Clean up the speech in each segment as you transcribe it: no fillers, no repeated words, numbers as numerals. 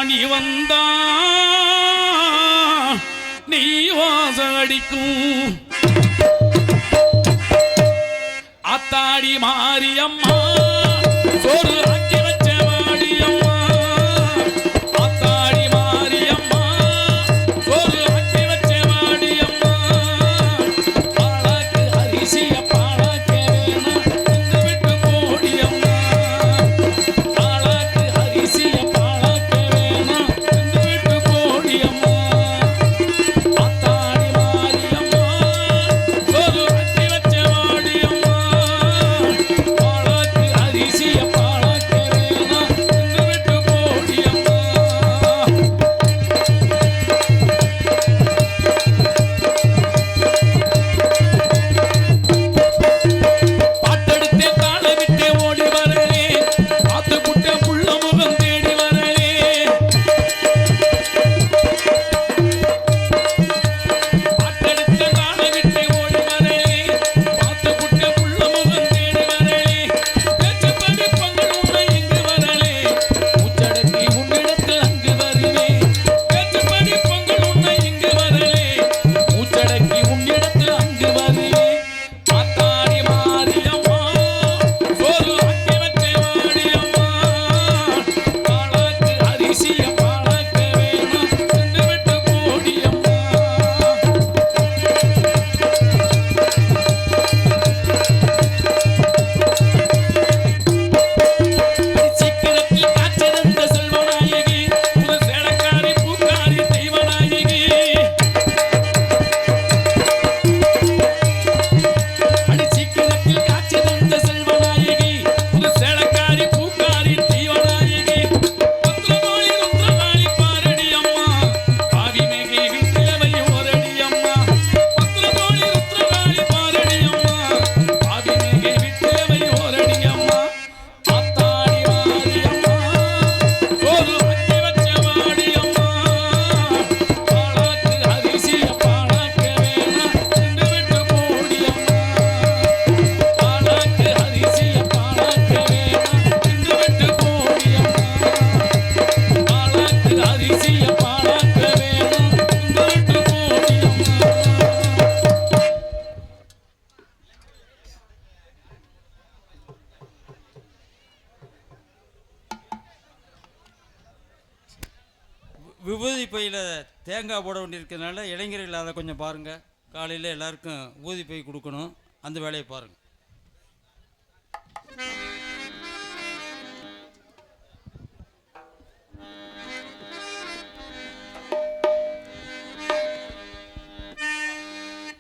நீ வந்தா நீ வாசடிக்கும் ஆத்தாடி மாரியம்மா சோறு ஆக்கி வச்ச வாடியம்மா ஆத்தாடி மாரியம்மா சோறு ஆக்கி வச்ச வாடியம்மா பாலாக்கு அரிசிய பாலாக்க வேணா தின்னு விட்டு போடியம்மா பாலாக்கு அரிசிய பாலாக்க வேணா தின்னு விட்டு போடியம்மா ஆத்தாடி மாரியம்மா சோறு ஆக்கி வச்ச வாடியம்மா பாலாக்கு அரிசிய பாலாக்க வேணா தின்னு விட்டு போடியம்மா பாட்டெடுத்தே தாளமிட்டே ஓடி வரலே பார்த்து புட்ட புள்ள முகம் தேடி வரலே பாட்டெடுத்தே தாளமிட்டே ஓடி வரலே பார்த்து புட்ட புள்ள முகம் தேடி வரலே பேச்சு படிப்பங்கள் உன்னை இங்கு வரலே மூச்சடக்கி உன்னிடத்தில் அங்கு வருவேன் பேச்சு படிப்பங்கள் உன்னை இங்கு வரலே மூச்சடக்கி உன்னிடத்தில் அங்கு வருவேன் ஆத்தாடி மாரியம்மா சோறு ஆக்கி வச்ச வாடியம்மா பாலாக்கு அரிசிய பாலாக்க வேணா தின்னு விட்டு போடியம்மா சீக்கிரத்தில் காற்றிருந்த செல்வநாயகி புது சேலக்காரி பூக்காரி தெய்வநாயகி அடி சீக்கிரத்தில் காற்றிருந்த செல்வநாயகி புது சேலக்காரி பூக்காரி தெய்வநாயகி பத்திரகாளி ருத்ரகாளி பாரடி அம்மா பாவி மேகை வீட்டிலவை ஓரடி அம்மா பத்திரகாளி ருத்ரகாளி பாரடி அம்மா பாவி மேகை வீட்டிலவை ஓரடி அம்மா ஆத்தாடி மாரியம்மா சோறு ஆக்கி வச்ச வாடியம்மா பாலாக்கு அரிசிய பாலாக்க வேணா தின்னு விட்டு போடியம்மா பாலாக்கு அரிசிய பாலாக்க வேணா தின்னு விட்டு போடியம்மா பாலாக்கு அரிசிய பாலாக்க வேணா தின்னு விட்டு போடியம்மா விபூதி பையில் தேங்காய் போட வேண்டியிருக்கிறதுனால இளைஞர்கள் அதை கொஞ்சம் பாருங்கள். காலையில் எல்லாருக்கும் ஊதி பை கொடுக்கணும், அந்த வேலையை பாருங்கள்.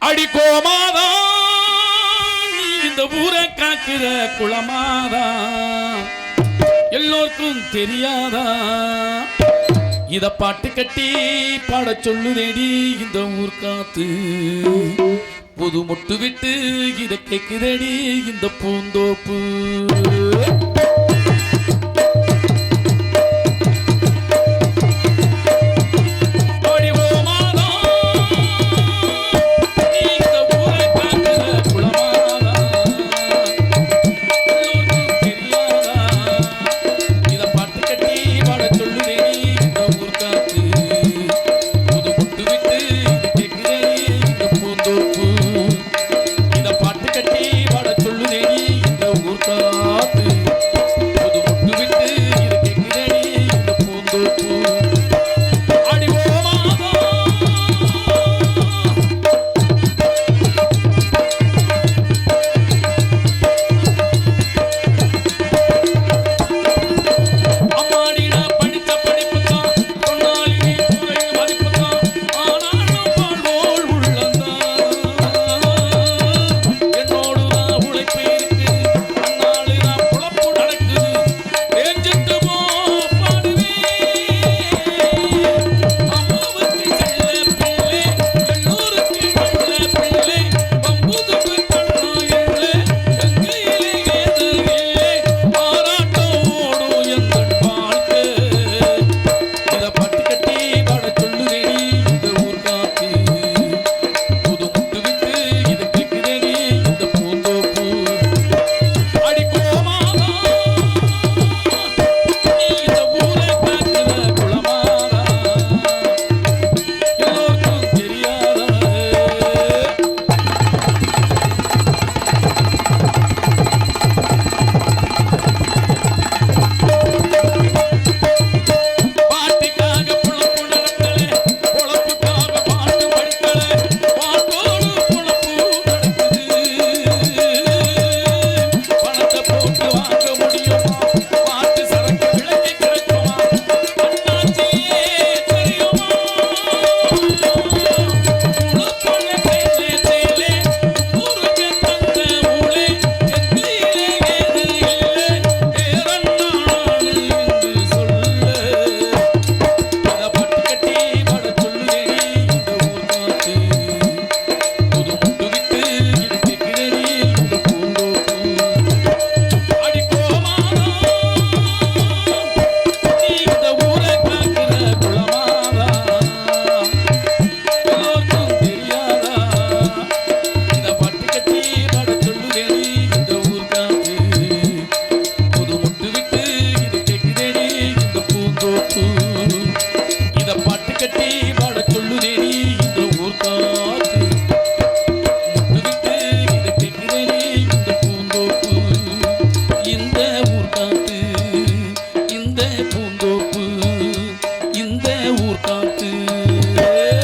அடி கோமாதா நீ இந்த ஊரை காக்கிற குளமாதா எல்லோருக்கும் தெரியாதா இத பாட்டு கட்டி பாட சொல்லுதேடி இந்த ஊர் காத்து புது மொட்டு விட்டு இத கேக்குதேடி இந்த பூந்தோப்பு அடி கோமாதா நீ இந்த ஊரை காக்கிற குளமாதா எல்லோருக்கும் தெரியாதா இத பாட்டு கட்டி பாட சொல்லுதேடி இந்த ஊர் காத்து புது மொட்டு விட்டு இத கேக்குதேடி இந்த பூந்தோப்பு இத பாட்டு கட்டி பாட சொல்லுதேடி இந்த ஊர் காத்து பார்த்து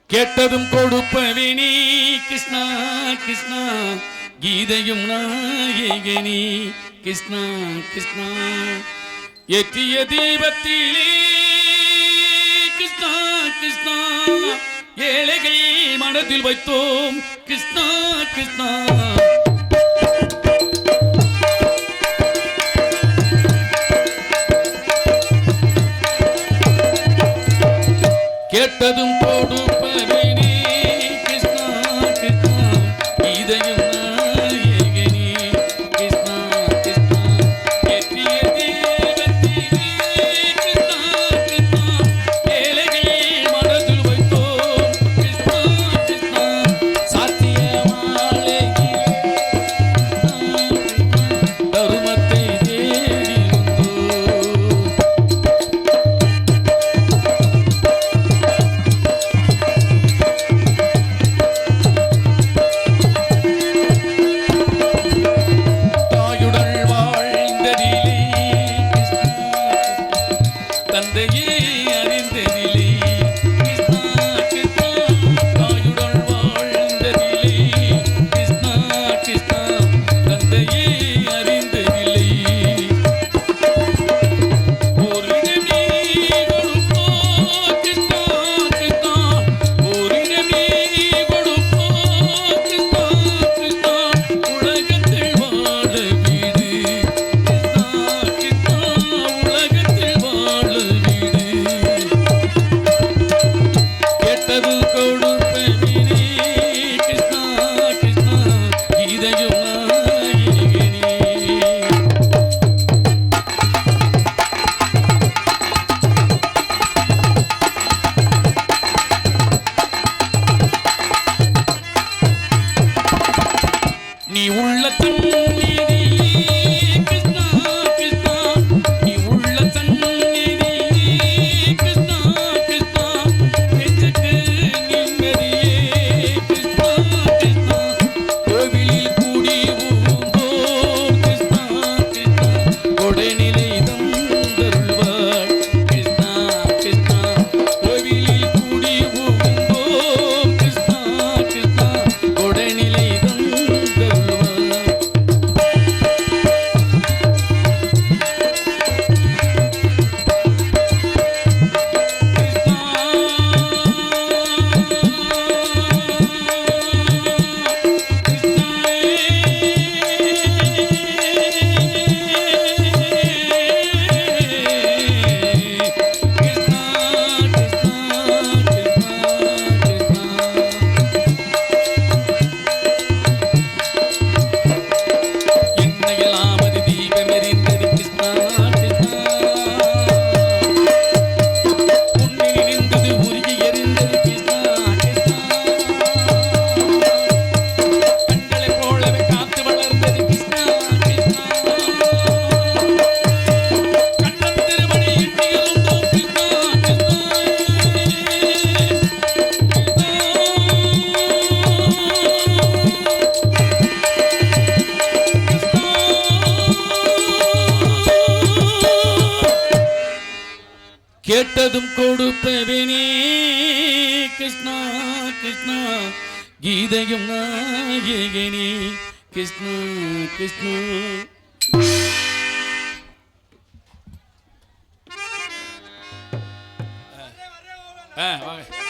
கேட்டதும் கொடுப்பவினி கிருஷ்ணா கிருஷ்ணா கீதையும் நாயகனி கிருஷ்ணா கிருஷ்ணா ஏற்றிய தீபத்திலே கிருஷ்ணா கிருஷ்ணா ஏழைகள் மனதில் வைத்தோம் கிருஷ்ணா கிருஷ்ணா கேட்டதும் கொடுப்பதினி கிருஷ்ணா கிருஷ்ணா கீதையும் நாயகனி கிருஷ்ணா கிருஷ்ணா ஏற்றிய தீபத்திலே கிருஷ்ணா கிருஷ்ணா ஏழைகள் மனதில் வைத்தோம் கிருஷ்ணா கிருஷ்ணா சாத்திய மாலையிலே தருமத்தை தேடி வந்தோம் தந்தையே அறிந்ததிலே கிருஷ்ணா கிருஷ்ணா தாயுடன் வாழ்ந்ததிலே கிருஷ்ணா கிருஷ்ணா தந்தையே அறிந்ததிலே ஓரிடம் நீ கொடுப்போ கிருஷ்ணா கிருஷ்ணா ஓரிடம் நீ கொடுப்போ கிருஷ்ணா கிருஷ்ணா உலகத்தில் வாழ வீடு கிருஷ்ணா கிருஷ்ணா உலகத்தில் வாழ கேட்டது கொடுப்பதினி கிருஷ்ணா கிருஷ்ணா கீதையும் நாயகனி நீ உள்ள தண்ணீரே கிருஷ்ணா கிருஷ்ணா நீ உள்ள தண்ணீரே கிருஷ்ணா கிருஷ்ணா நெஞ்சுக்கு நிம்மதியே கிருஷ்ணா கிருஷ்ணா கோவிலில் கூடி ஊர்ந்தோம் கிருஷ்ணா கிருஷ்ணா கொடைநிலை தந்தருள்வாய் கிருஷ்ணா கிருஷ்ணா கோவிலில் கூடி ஊர்ந்தோம் கிருஷ்ணா கிருஷ்ணா கொடைநிலை தந்தருள்வாய் என்னையெல்லாமது தீபம் எரிந்தது கிருஷ்ணா கிருஷ்ணா உன்னை நினைந்தது உருகி எரிந்தது கிருஷ்ணா கிருஷ்ணா கண்களைப் போலவே காத்து வளர்ந்தது கிருஷ்ணா கிருஷ்ணா கண்ணன் திருமணி எண்ணி எழுந்தோம் கிருஷ்ணா கிருஷ்ணா கேட்டதும் கொடுப்பவனே கிருஷ்ணா கிருஷ்ணா கீதையும் நாயகனே கிருஷ்ணா கிருஷ்ணா வாங்க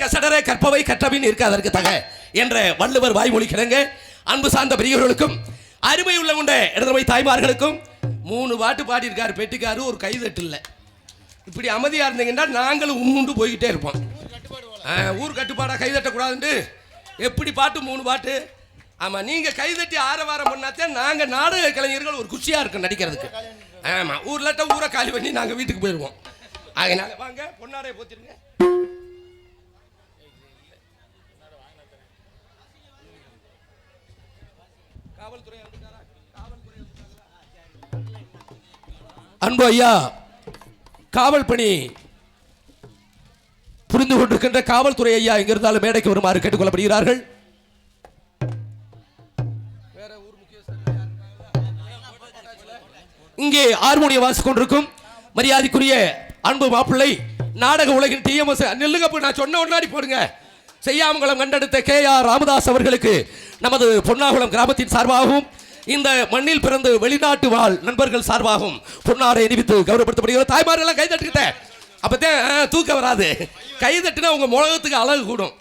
கசடரே கற்பவை கற்றபின் இருக்காதற்கு தக என்ற வள்ளுவர் வாய்மொழி கிடங்க அன்பு சார்ந்த பெரியவர்களுக்கும் அருமை உள்ள கொண்ட இடதுமை தாய்மார்களுக்கும் 3 பாட்டு பாடியிருக்காரு பெட்டிக்காரு, ஒரு கைதட்டு இல்லை. இப்படி அமைதியாக இருந்தீங்கன்னா நாங்களும் உம்முண்டு போய்கிட்டே இருப்போம். ஊர் கட்டுப்பாடாக கைதட்டக்கூடாதுண்டு எப்படி பாட்டு 3 பாட்டு. ஆமாம், நீங்கள் கைதட்டி ஆரவாரம் பண்ணாத்தே நாங்கள் நாடக கலைஞர்கள் ஒரு குஷியாக இருக்கும் நடிக்கிறதுக்கு. ஆமாம், ஊர்லட்ட ஊரை காலி பண்ணி நாங்கள் வீட்டுக்கு போயிடுவோம். அதனால வாங்க பொன்னாடைய போத்திருங்க. காவல்துறை அன்பு ஐயா, காவல் பணி புரிந்து கொண்டிருக்கின்ற காவல்துறை ஐயா எங்க இருந்தாலும் மேடைக்கு வருமாறு கேட்டுக்கொள்ளப்படுகிறார்கள். இங்கே ஹார்மோனியம் வாசிக் கொண்டிருக்கும் மரியாதைக்குரிய அன்பு மாப்பிள்ளை நாடக உலகின் டிஎம்எஸ் நெல்லுங்க. நான் சொன்ன ஒன்னாடி போடுங்க. செய்யாமங்கலம் கண்டெடுத்த KR ராமதாஸ் அவர்களுக்கு நமது பொன்னாகுளம் கிராமத்தின் சார்பாகவும் இந்த மண்ணில் பிறந்து வெளிநாட்டு வாழ் நண்பர்கள் சார்பாகவும் பொன்னாடை அணிவித்து கௌரவப்படுத்தப்படுகிறது. தாய்மாரெல்லாம் கைதட்டுக்கிட்ட அப்பதான் தூக்க வராது. கைதட்டுனா உங்க முழகத்துக்கு அழகு கூடும்.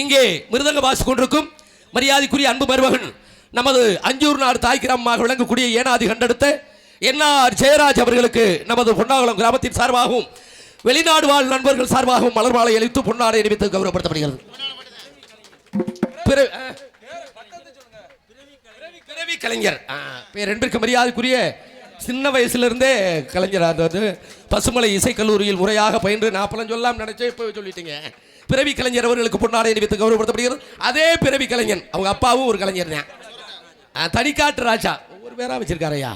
இங்கே மிருதங்க வாசி கொண்டிருக்கும் மரியாதைக்குரிய அன்பு மருமகன் நமது அஞ்சூர் நாடு தாய் கிராமமாக விளங்கக்கூடிய ஏனாதி கண்டெடுத்த NR ஜெயராஜ் அவர்களுக்கு நமது பொன்னாகுளம் கிராமத்தின் சார்பாகவும் வெளிநாடு வாழ் நண்பர்கள் சார்பாகவும் மலர் மாலை அளித்து பொன்னாடை அணிவித்து கௌரவப்படுத்தப்படுகிறது. கலைஞர் பேர் என்பதற்கு மரியாதைக்குரிய சின்ன வயசுலேருந்தே கலைஞர். அதாவது பசுமலை இசைக்கல்லூரியில் முறையாக பயின்று நாப்பலம் சொல்லலாம் நினைச்சே இப்போ சொல்லிட்டீங்க. பிறவி கலைஞர் அவர்களுக்கு பொன்னாடை அணிவித்து கௌரவப்படுத்தப்படுகிறது. அதே பிறவி கலைஞன் அவங்க அப்பாவும் ஒரு கலைஞர் தான். தனிக்காட்டு ராஜா ஒவ்வொரு பேரா வச்சிருக்காரையா.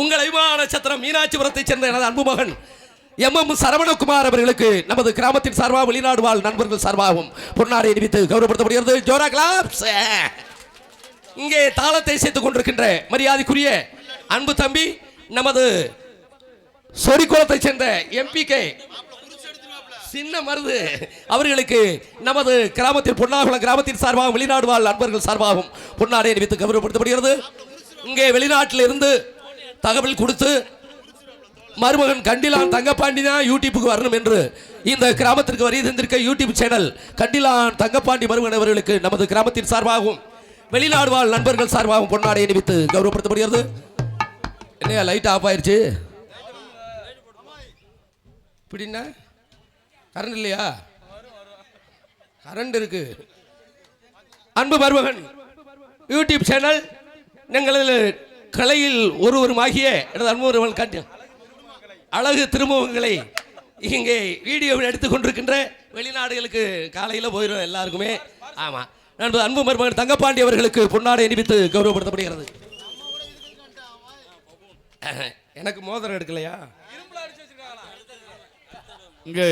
உங்கள் அபிமான நட்சத்திரம் மீனாட்சிபுரத்தை சேர்ந்த எனது அன்பு மகன் MM சரவணகுமார் அவர்களுக்கு நமது கிராமத்தின் சார்பாக வெளிநாடு வாழ் நண்பர்கள் சார்பாகவும் பொன்னாடை அணிவித்து கௌரவப்படுத்தப்படுகிறது. ஜோரா கிளாப்ஸ். இங்கே தாளத்தை சேர்த்துக் கொண்டிருக்கின்ற மரியாதைக்குரிய அன்பு தம்பி நமது சொரிக்குளத்தை சேர்ந்த MPK சின்ன மருது அவர்களுக்கு நமது கிராமத்தில் பொன்னாகுளம் கிராமத்தின் சார்பாக வெளிநாடு வாழ் நண்பர்கள் சார்பாகவும் பொன்னாடை அணிவித்து கௌரவப்படுத்தப்படுகிறது. இங்கே வெளிநாட்டில் இருந்து தகவல் கொடுத்து மருமகன் கண்டிலான் தங்கப்பாண்டி தான் யூடியூப்புக்கு வரணும் என்று இந்த கிராமத்திற்கு வரி தந்திருக்க யூடியூப் சேனல் கண்டிலான் தங்கப்பாண்டி மருமகன் அவர்களுக்கு நமது கிராமத்தின் சார்பாகவும் வெளிநாடு வாழ் நண்பர்கள் சார்பாகவும் பொன்னாடை அணிவித்து கௌரவப்படுத்தப்படுகிறது. என்னையா லைட் ஆஃப் ஆயிடுச்சு? இப்படின்னா கரண்ட் இல்லையா? கரண்ட் இருக்கு. அன்பு மருமகன் யூடியூப் சேனல் எங்களது கலையில் ஒருவருமாகிய எனது அன்பு மருமகன் காட்டி அழகு திருமுகங்களை இங்கே வீடியோவில் எடுத்துக் கொண்டிருக்கின்ற வெளிநாடுகளுக்கு காலையில் போயிடும் எல்லாருக்குமே. ஆமாம், நண்பர் அன்பு மருமகன் தங்கப்பாண்டி அவர்களுக்கு பொன்னாடை அணிவித்து கௌரவப்படுத்தப்படுகிறது. எனக்கு மோதிரம் எடுக்கலையா? இங்கே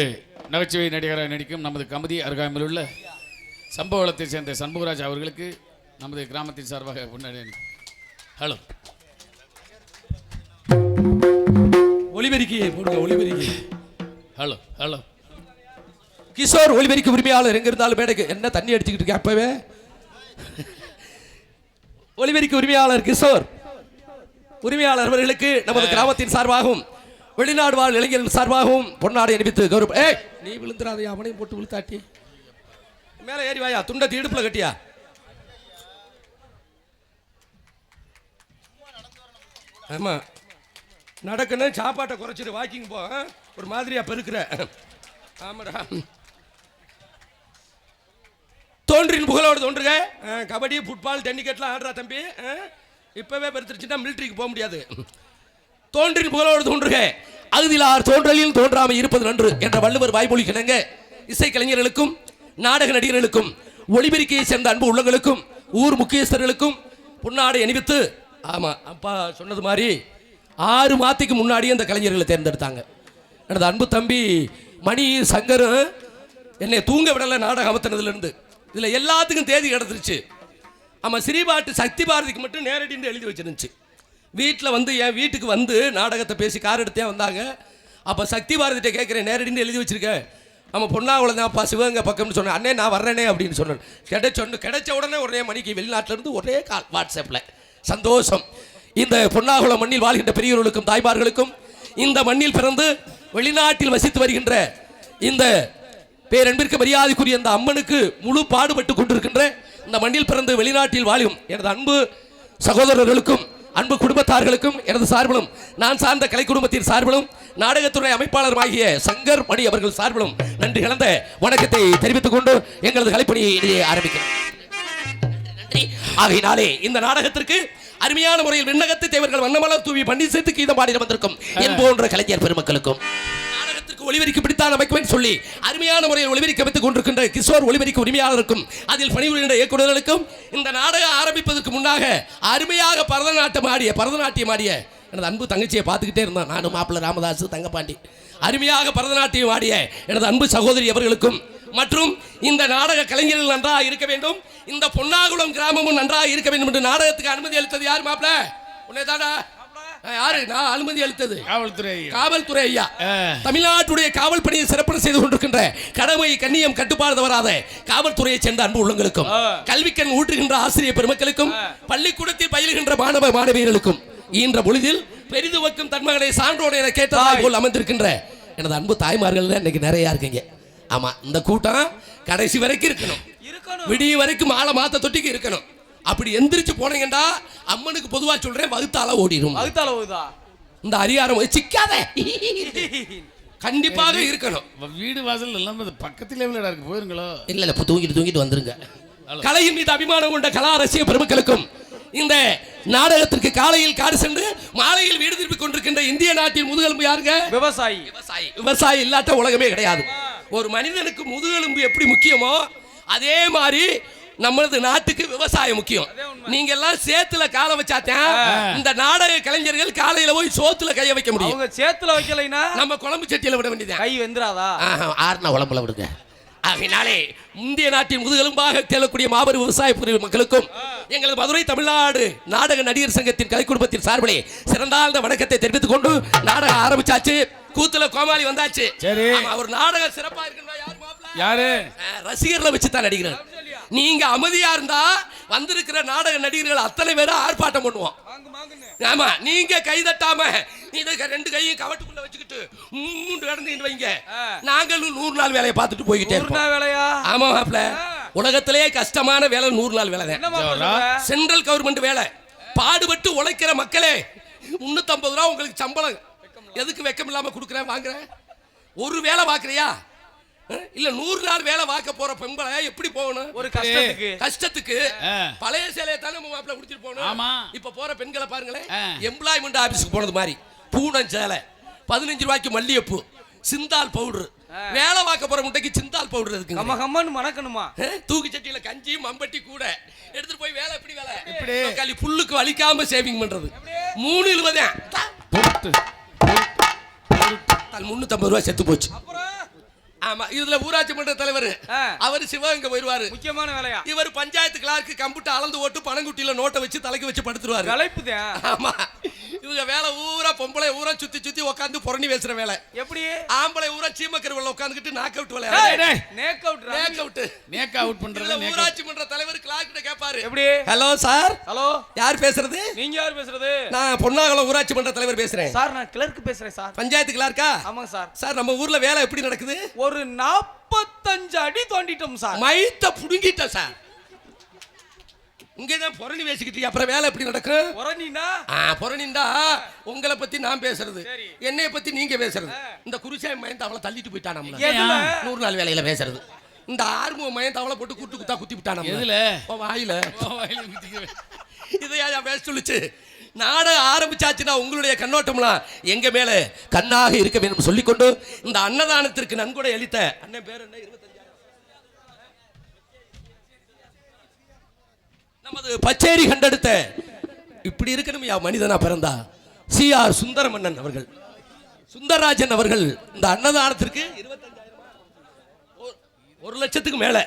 நகைச்சுவை நடிகராக நடிக்கும் நமது கமதி அருகாமையில் உள்ள சம்பவத்தை சேர்ந்த சண்முகராஜ் அவர்களுக்கு நமது கிராமத்தின் சார்பாக பொன்னாடை. ஹலோ, ஒளிபெருக்கியை போடுங்க. ஒளிபெருக்கி. Hello hello. கிஷோர் ஒளிபெருக்கி உரிமையாளர் எங்க இருந்தாலும் மேடைக்கு என்ன தண்ணி அடிச்சுக்கிட்டு இருக்கேன் அப்பவே. ஒளிபெருக்கி உரிமையாளர் கிஷோர் உரிமையாளர் அவர்களுக்கு நமது கிராமத்தின் சார்பாகவும் வெளிநாடு வாழ் இளைஞர்கள் சார்பாகவும் பொன்னாடை அணிவித்து கௌரவ. நீ விழுந்துடாதையா, அவனையும் போட்டு விழுத்தாட்டி மேலே ஏறி வாயா, துண்டை இடுப்புல கட்டியா. ஆமா, நடக்கணும். சாப்பாட்டை குறைச்சிட்டு வாக்கிங் போ. ஒரு மாதிரியா பெருக்கிற. ஆமாடா. தோன்றின் புகழோடு தோன்றுக. கபடி ஃபுட்பால் டென்னிக்கெட்லாம் ஆடுறா தம்பி. இப்பவே பெருத்துருச்சுன்னா மிலிட்ரிக்கு போக முடியாது. தோன்றின் புகழோடு தோன்றுக அகுதிலார் தோன்றலில் தோன்றாமல் இருப்பது நன்று என்ற வள்ளுவர் வாய்மொழி கிணங்க இசை கலைஞர்களுக்கும் நாடக நடிகர்களுக்கும் ஒளிபெருக்கியை சேர்ந்த அன்பு உள்ளங்களுக்கும் ஊர் முக்கியஸ்தர்களுக்கும் பொன்னாடை அணிவித்து. ஆமாம், அப்பா சொன்னது மாதிரி 6 மாதத்துக்கு முன்னாடியே அந்த கலைஞர்களை தேர்ந்தெடுத்தாங்க. எனது அன்பு தம்பி மணி சங்கரும் என்னை தூங்க விடலை நாடகம் அமர்த்தினதுலேருந்து. இதில் எல்லாத்துக்கும் தேதி கிடந்துருச்சு. ஆமாம், ஸ்ரீபாட்டு சக்தி பாரதிக்கு மட்டும் நேரடின்னு எழுதி வச்சிருந்துச்சு. வீட்டில் வந்து என் வீட்டுக்கு வந்து நாடகத்தை பேசி கார் எடுத்தே வந்தாங்க. அப்போ சக்தி பாரதிட்ட கேட்குறேன், நேரடின்னு எழுதி வச்சிருக்கேன். நம்ம பொன்னாகுளம் தான்ப்பா சிவகங்கை பக்கம்னு சொன்னேன். அண்ணே நான் வர்றேனே அப்படின்னு சொன்னேன். கிடைச்ச உடனே மணிக்கு வெளிநாட்டிலேருந்து ஒரே கால் வாட்ஸ்அப்பில். சந்தோஷம். இந்த பொன்னாகுளம் மண்ணில் வாழ்கின்ற பெரியவர்களுக்கும் தாய்மார்களுக்கும் இந்த மண்ணில் பிறந்து வெளிநாட்டில் வசித்து வருகின்ற இந்த பேரன்பிற்கு மரியாதைக்குரிய அந்த அம்மனுக்கு முழு பாடுபட்டு கொண்டிருக்கின்ற இந்த மண்ணில் பிறந்து வெளிநாட்டில் வாழும் எனது அன்பு சகோதரர்களுக்கும் அன்பு குடும்பத்தார்களுக்கும் எனது சார்பிலும் நான் சார்ந்த கலை குடும்பத்தின் சார்பிலும் நாடகத்துறை அமைப்பாளருமாகிய சங்கர் மணி அவர்கள் சார்பிலும் நன்றி கலந்த வணக்கத்தை தெரிவித்துக் கொண்டு எங்களது கலைப்பணியை ஆரம்பிக்கிறோம். ஆகையினாலே இந்த நாடகத்திற்கு அருமையான முறையில் விண்ணகத்து தேவர்கள் வண்ணமலர் தூவி பன்னீர் சேர்த்து கீதம் பாடி வந்திருக்கும் என் போன்ற கலைஞர் பெருமக்களுக்கும் நாடகத்திற்கு ஒளிபரிக்கு பிடித்தான் அமைக்குவேன் சொல்லி அருமையான முறையில் ஒளிபரிக்க வைத்துக் கொண்டிருக்கின்ற கிஷோர் ஒளிபரிக்கு உரிமையாளருக்கும் அதில் பணிபுரிகின்ற இயக்குநர்களுக்கும் இந்த நாடகம் ஆரம்பிப்பதற்கு முன்னாக அருமையாக பரதநாட்டியம் ஆடிய எனது அன்பு தங்கச்சியை பார்த்துக்கிட்டே இருந்தான். நானும் மாப்பிள்ளை ராமதாஸ் தங்கப்பாண்டி அருமையாக பரதநாட்டியம் ஆடிய எனது அன்பு சகோதரி அவர்களுக்கும் மற்றும் இந்த நாடக கலைஞர்கள் நன்றாக இருக்க வேண்டும், இந்த பொன்னாகுளம் கிராமமும் நன்றாக இருக்க வேண்டும் என்று நாடகத்துக்கு அனுமதி அளித்தது யார் மாப்பிள்ள? உன்னைதாடா? யாரு? நான் அனுமதி அளித்தது காவல்துறை ஐயா. தமிழ்நாட்டுடைய காவல் பணியை சிறப்பு செய்து கொண்டிருக்கின்ற கடமை கண்ணியம் கட்டுப்பாடு தவறாத காவல்துறையை சேர்ந்த அன்பு உள்ளங்களுக்கும் கல்விக்கண் ஊற்றுகின்ற ஆசிரியர் பெருமக்களுக்கும் பள்ளிக்கூடத்தில் பயிலுகின்ற மாணவ மாணவியர்களுக்கும் ஈன்ற பொழுதில் பெரிதுவக்கும் தன்மகளை சான்றோடு என கேட்டதாய் போல் அமர்ந்திருக்கின்ற எனது அன்பு தாய்மார்கள் இன்னைக்கு நிறைய இருக்கீங்க. ஆமா, இந்த கூட்டம் கடைசி வரைக்கும் இருக்கணும், விடிய வரைக்கும் மாலை மாத்த தொட்டிக்கு இருக்கணும். அப்படி எந்திரிச்சு போனீங்கடா அம்மனுக்கு பொதுவா சொல்றேன் வகுத்தால ஓடிடும். இந்த அதிகாரம் சிக்காத கண்டிப்பாக இருக்கணும். வீடு வாசல் எல்லாம் பக்கத்திலே இருக்கு, போயிருங்களோ? இல்ல தூங்கிட்டு வந்துருங்க. கலையின் மீது அபிமானம் கொண்ட கலா ரசிக பெருமக்களுக்கும் இந்த நாடகத்திற்கு காலையில் காடு சென்று மாலையில் வீடு திருப்பிக் கொண்டிருக்கின்ற இந்திய நாட்டின் முதுகெலும்பு யாருங்க? விவசாயி. விவசாயி இல்லாத உலகமே கிடையாது. ஒரு மனிதனுக்கு முதுகெலும்பு எப்படி முக்கியமோ அதே மாதிரி நமது நாட்டுக்கு விவசாயம் முக்கியம். நீங்க எல்லாம் சேத்துல காலை வச்சாத்தான் இந்த நாடக கலைஞர்கள் காலையில போய் சோத்துல கைய வைக்க முடியும். அவங்க சேத்துல வைக்கலைன்னா நம்ம குழம்பு சட்டியில விட வேண்டியது. கை வெந்துராதா? ஆறுனா உடம்புல விடுங்க. ஆகையினாலே இந்திய நாட்டின் முதுகெலும்பாக தேடக்கூடிய மாபெரும் விவசாய மக்களுக்கும் எங்களது மதுரை தமிழ்நாடு நாடக நடிகர் சங்கத்தின் கலை குடும்பத்தின் சார்பிலே சிறந்தாழ்ந்த வணக்கத்தை தெரிவித்துக் கொண்டு நாடகம் ஆரம்பிச்சாச்சு. கூத்துல கோமாளி வந்தாச்சு. அவர் நாடகம் சிறப்பா இருக்குன்னா யாரு? ரசிகர்களை வச்சு தான் நடிகர்கள். நீங்க அமைதியா இருந்தா வந்திருக்கிற நாடக நடிகர்கள் அத்தனை பேரும் ஆர்ப்பாட்டம் பண்ணுவோம். ஆமா, நீங்க கை தட்டாம ரெண்டு கையும் கவட்டுக்குள்ள வச்சுக்கிட்டு மூன்று கடந்து வைங்க. நாங்களும் 100 நாள் வேலையை பார்த்துட்டு போய்கிட்டே இருக்கோம். ஆமா மாப்ள, உலகத்திலேயே கஷ்டமான வேலை 100 நாள் வேலை தான். சென்ட்ரல் கவர்மெண்ட் வேலை. பாடுபட்டு உழைக்கிற மக்களே 350 ரூபா உங்களுக்கு சம்பளம். எதுக்கு வெக்கம் இல்லாம கொடுக்குறேன் வாங்குறேன்? ஒரு வேலை பாக்குறியா? இல்ல 100 நாள் வேலை பார்க்க போற பெண்களை எப்படி போகணும்? ஒரு கஷ்டத்துக்கு பழைய சேலையை தானே மாப்பிள்ள குடிச்சிட்டு போகணும். இப்ப போற பெண்களை பாருங்களேன், எம்ப்ளாய்மெண்ட் ஆபீஸ்க்கு போனது மாதிரி பூனம் சேலை, 15 ரூபாய்க்கு மல்லிகைப்பூ, சிந்தால் பவுடர். வேலை பார்க்க போற முட்டைக்கு சிந்தால் பவுடர் இருக்கு. கம்மன்னு மணக்கணுமா? தூக்கி சட்டியில கஞ்சி மம்பட்டி கூட எடுத்துட்டு போய் வேலை எப்படி வேலை? இப்படி புல்லுக்கு வலிக்காம சேவிங் பண்றது. 3.20 350 ரூபாய் செத்து போச்சு. ஆமா, இதுல ஊராட்சி மன்ற தலைவர் அவர் சிவகங்கை போயிருவாரு. முக்கியமான வேலையா? இவர் பஞ்சாயத்து கிளார்க்கு கம்ப்யூட்டர் அளந்து ஓட்டு பணங்குட்டியில நோட்டை வச்சு தலைக்கு வச்சு படுத்துருவாரு. ஆமா, இவங்க வேலை ஊரா பொம்பளை ஊரா சுத்தி சுத்தி உட்காந்து புரணி பேசுற வேலை. எப்படி? ஆம்பளை ஊரா சீமக்கருவல உட்காந்துக்கிட்டு நாக் அவுட் வேலை. நேக் அவுட் பண்றது. ஊராட்சி மன்ற தலைவர் கிளார்க் கிட்ட கேட்பாரு, எப்படி? Hello sir. ஹலோ, யார் பேசுறது? நீங்க யார் பேசுறது? நான் பொன்னாகுளம் ஊராட்சி மன்ற தலைவர் பேசுறேன் சார். நான் கிளர்க் பேசுறேன் சார். பஞ்சாயத்து கிளார்க்கா? ஆமாங்க சார். சார், நம்ம ஊர்ல வேலை எப்படி நடக்குது? ஒரு 45 அடி தோண்டிட்டோம் சார். மைத்த புடுங்கிட்டோம் சார். இங்கதான் புரணி பேசிக்கிட்டு அப்புறம் வேலை எப்படி நடக்கும்? புரணிண்டா உங்களை பத்தி நான் பேசுறது, என்னைய பத்தி நீங்க பேசுறது. இந்த குருசாமி மயந்த அவளை தள்ளிட்டு போயிட்டான். 100 நாள் வேலையில பேசுறது. இந்த ஆர்மோ மயந்த அவளை போட்டு குத்தா குத்தி விட்டான். வாயில இதையா பேச சொல்லிச்சு. நாடகம் ஆரம்பிச்சாச்சுன்னா உங்களுடைய கண்ணோட்டம்லாம் எங்க மேல கண்ணாக இருக்க வேண்டும் சொல்லிக்கொண்டு இந்த அன்னதானத்திற்கு நன்கொடை அளித்த அண்ணன் பேர் என்ன? 25,000. நமது பச்சேரி கண்டெடுத்த இப்படி இருக்கணும் யா மனிதனா பிறந்தா CR சுந்தரமன்னன் அவர்கள், சுந்தரராஜன் அவர்கள் இந்த அன்னதானத்திற்கு 25,000, 1 லட்சத்துக்கு மேல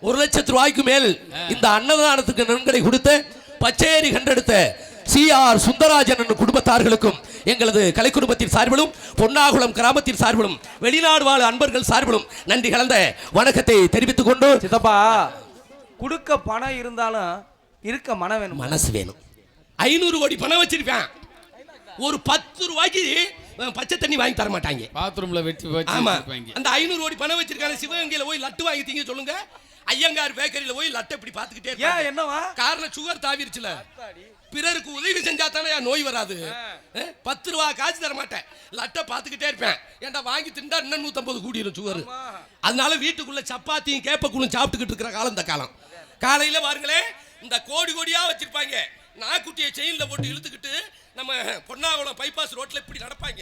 1 லட்சத்து ரூபாய்க்கு மேல் இந்த அன்னதானத்துக்கு நன்கொடை கொடுத்த பச்சேரி கண்டெடுத்த CR சுந்தரராஜன் குடும்பத்தார்களுக்கும் எங்களது கலை குடும்பத்தின் சார்பிலும் பொன்னாகுளம் கிராமத்தின் சார்பிலும் வெளிநாடு வாழ் அன்பர்கள் சார்பிலும் நன்றி கலந்த வணக்கத்தை தெரிவித்துக் கொண்டு, சித்தப்பா, குடுக்க பணம் இருந்தாலும் இருக்க மனம் வேணும், மனசு வேணும். 500 கோடி பணம் வச்சிருப்பேன். ஒரு 10 ரூபாய்க்கு பச்சை தண்ணி வாங்கி தர மாட்டாங்க. பாத்ரூம்ல வெட்டி வச்சு ஆமா, வச்சிருப்பாங்க. அந்த 500 கோடி பணம் வச்சிருக்காங்க. சிவகங்கையில போய் லட்டு வாங்கி திங்க சொல்லுங்க. ஐயங்கார் பேக்கரியில போய் லட்டை இப்படி பாத்துக்கிட்டே ஏன் என்னவா காரணம் சுகர் தாவிருச்சுல. பிறருக்கு உதவி செஞ்சா தானே நோய் வராது. 10 ரூபா காசு தர மாட்டேன், லட்டை பார்த்துக்கிட்டே இருப்பேன். ஏன்டா வாங்கி திண்டா இன்னும் 150 கூடிரும் சுகர். அதனால வீட்டுக்குள்ள சப்பாத்தியும் கேப்பக்கூழும் சாப்பிட்டுக்கிட்டு இருக்கிற காலம் இந்த காலம். காலையில பாருங்களே, இந்த கோடி கோடியா வச்சிருப்பாங்க. நாக்குட்டியை செயின்ல போட்டு இழுத்துக்கிட்டு நம்ம பொன்னாகுளம் பைபாஸ் ரோட்ல இப்படி நடப்பாங்க.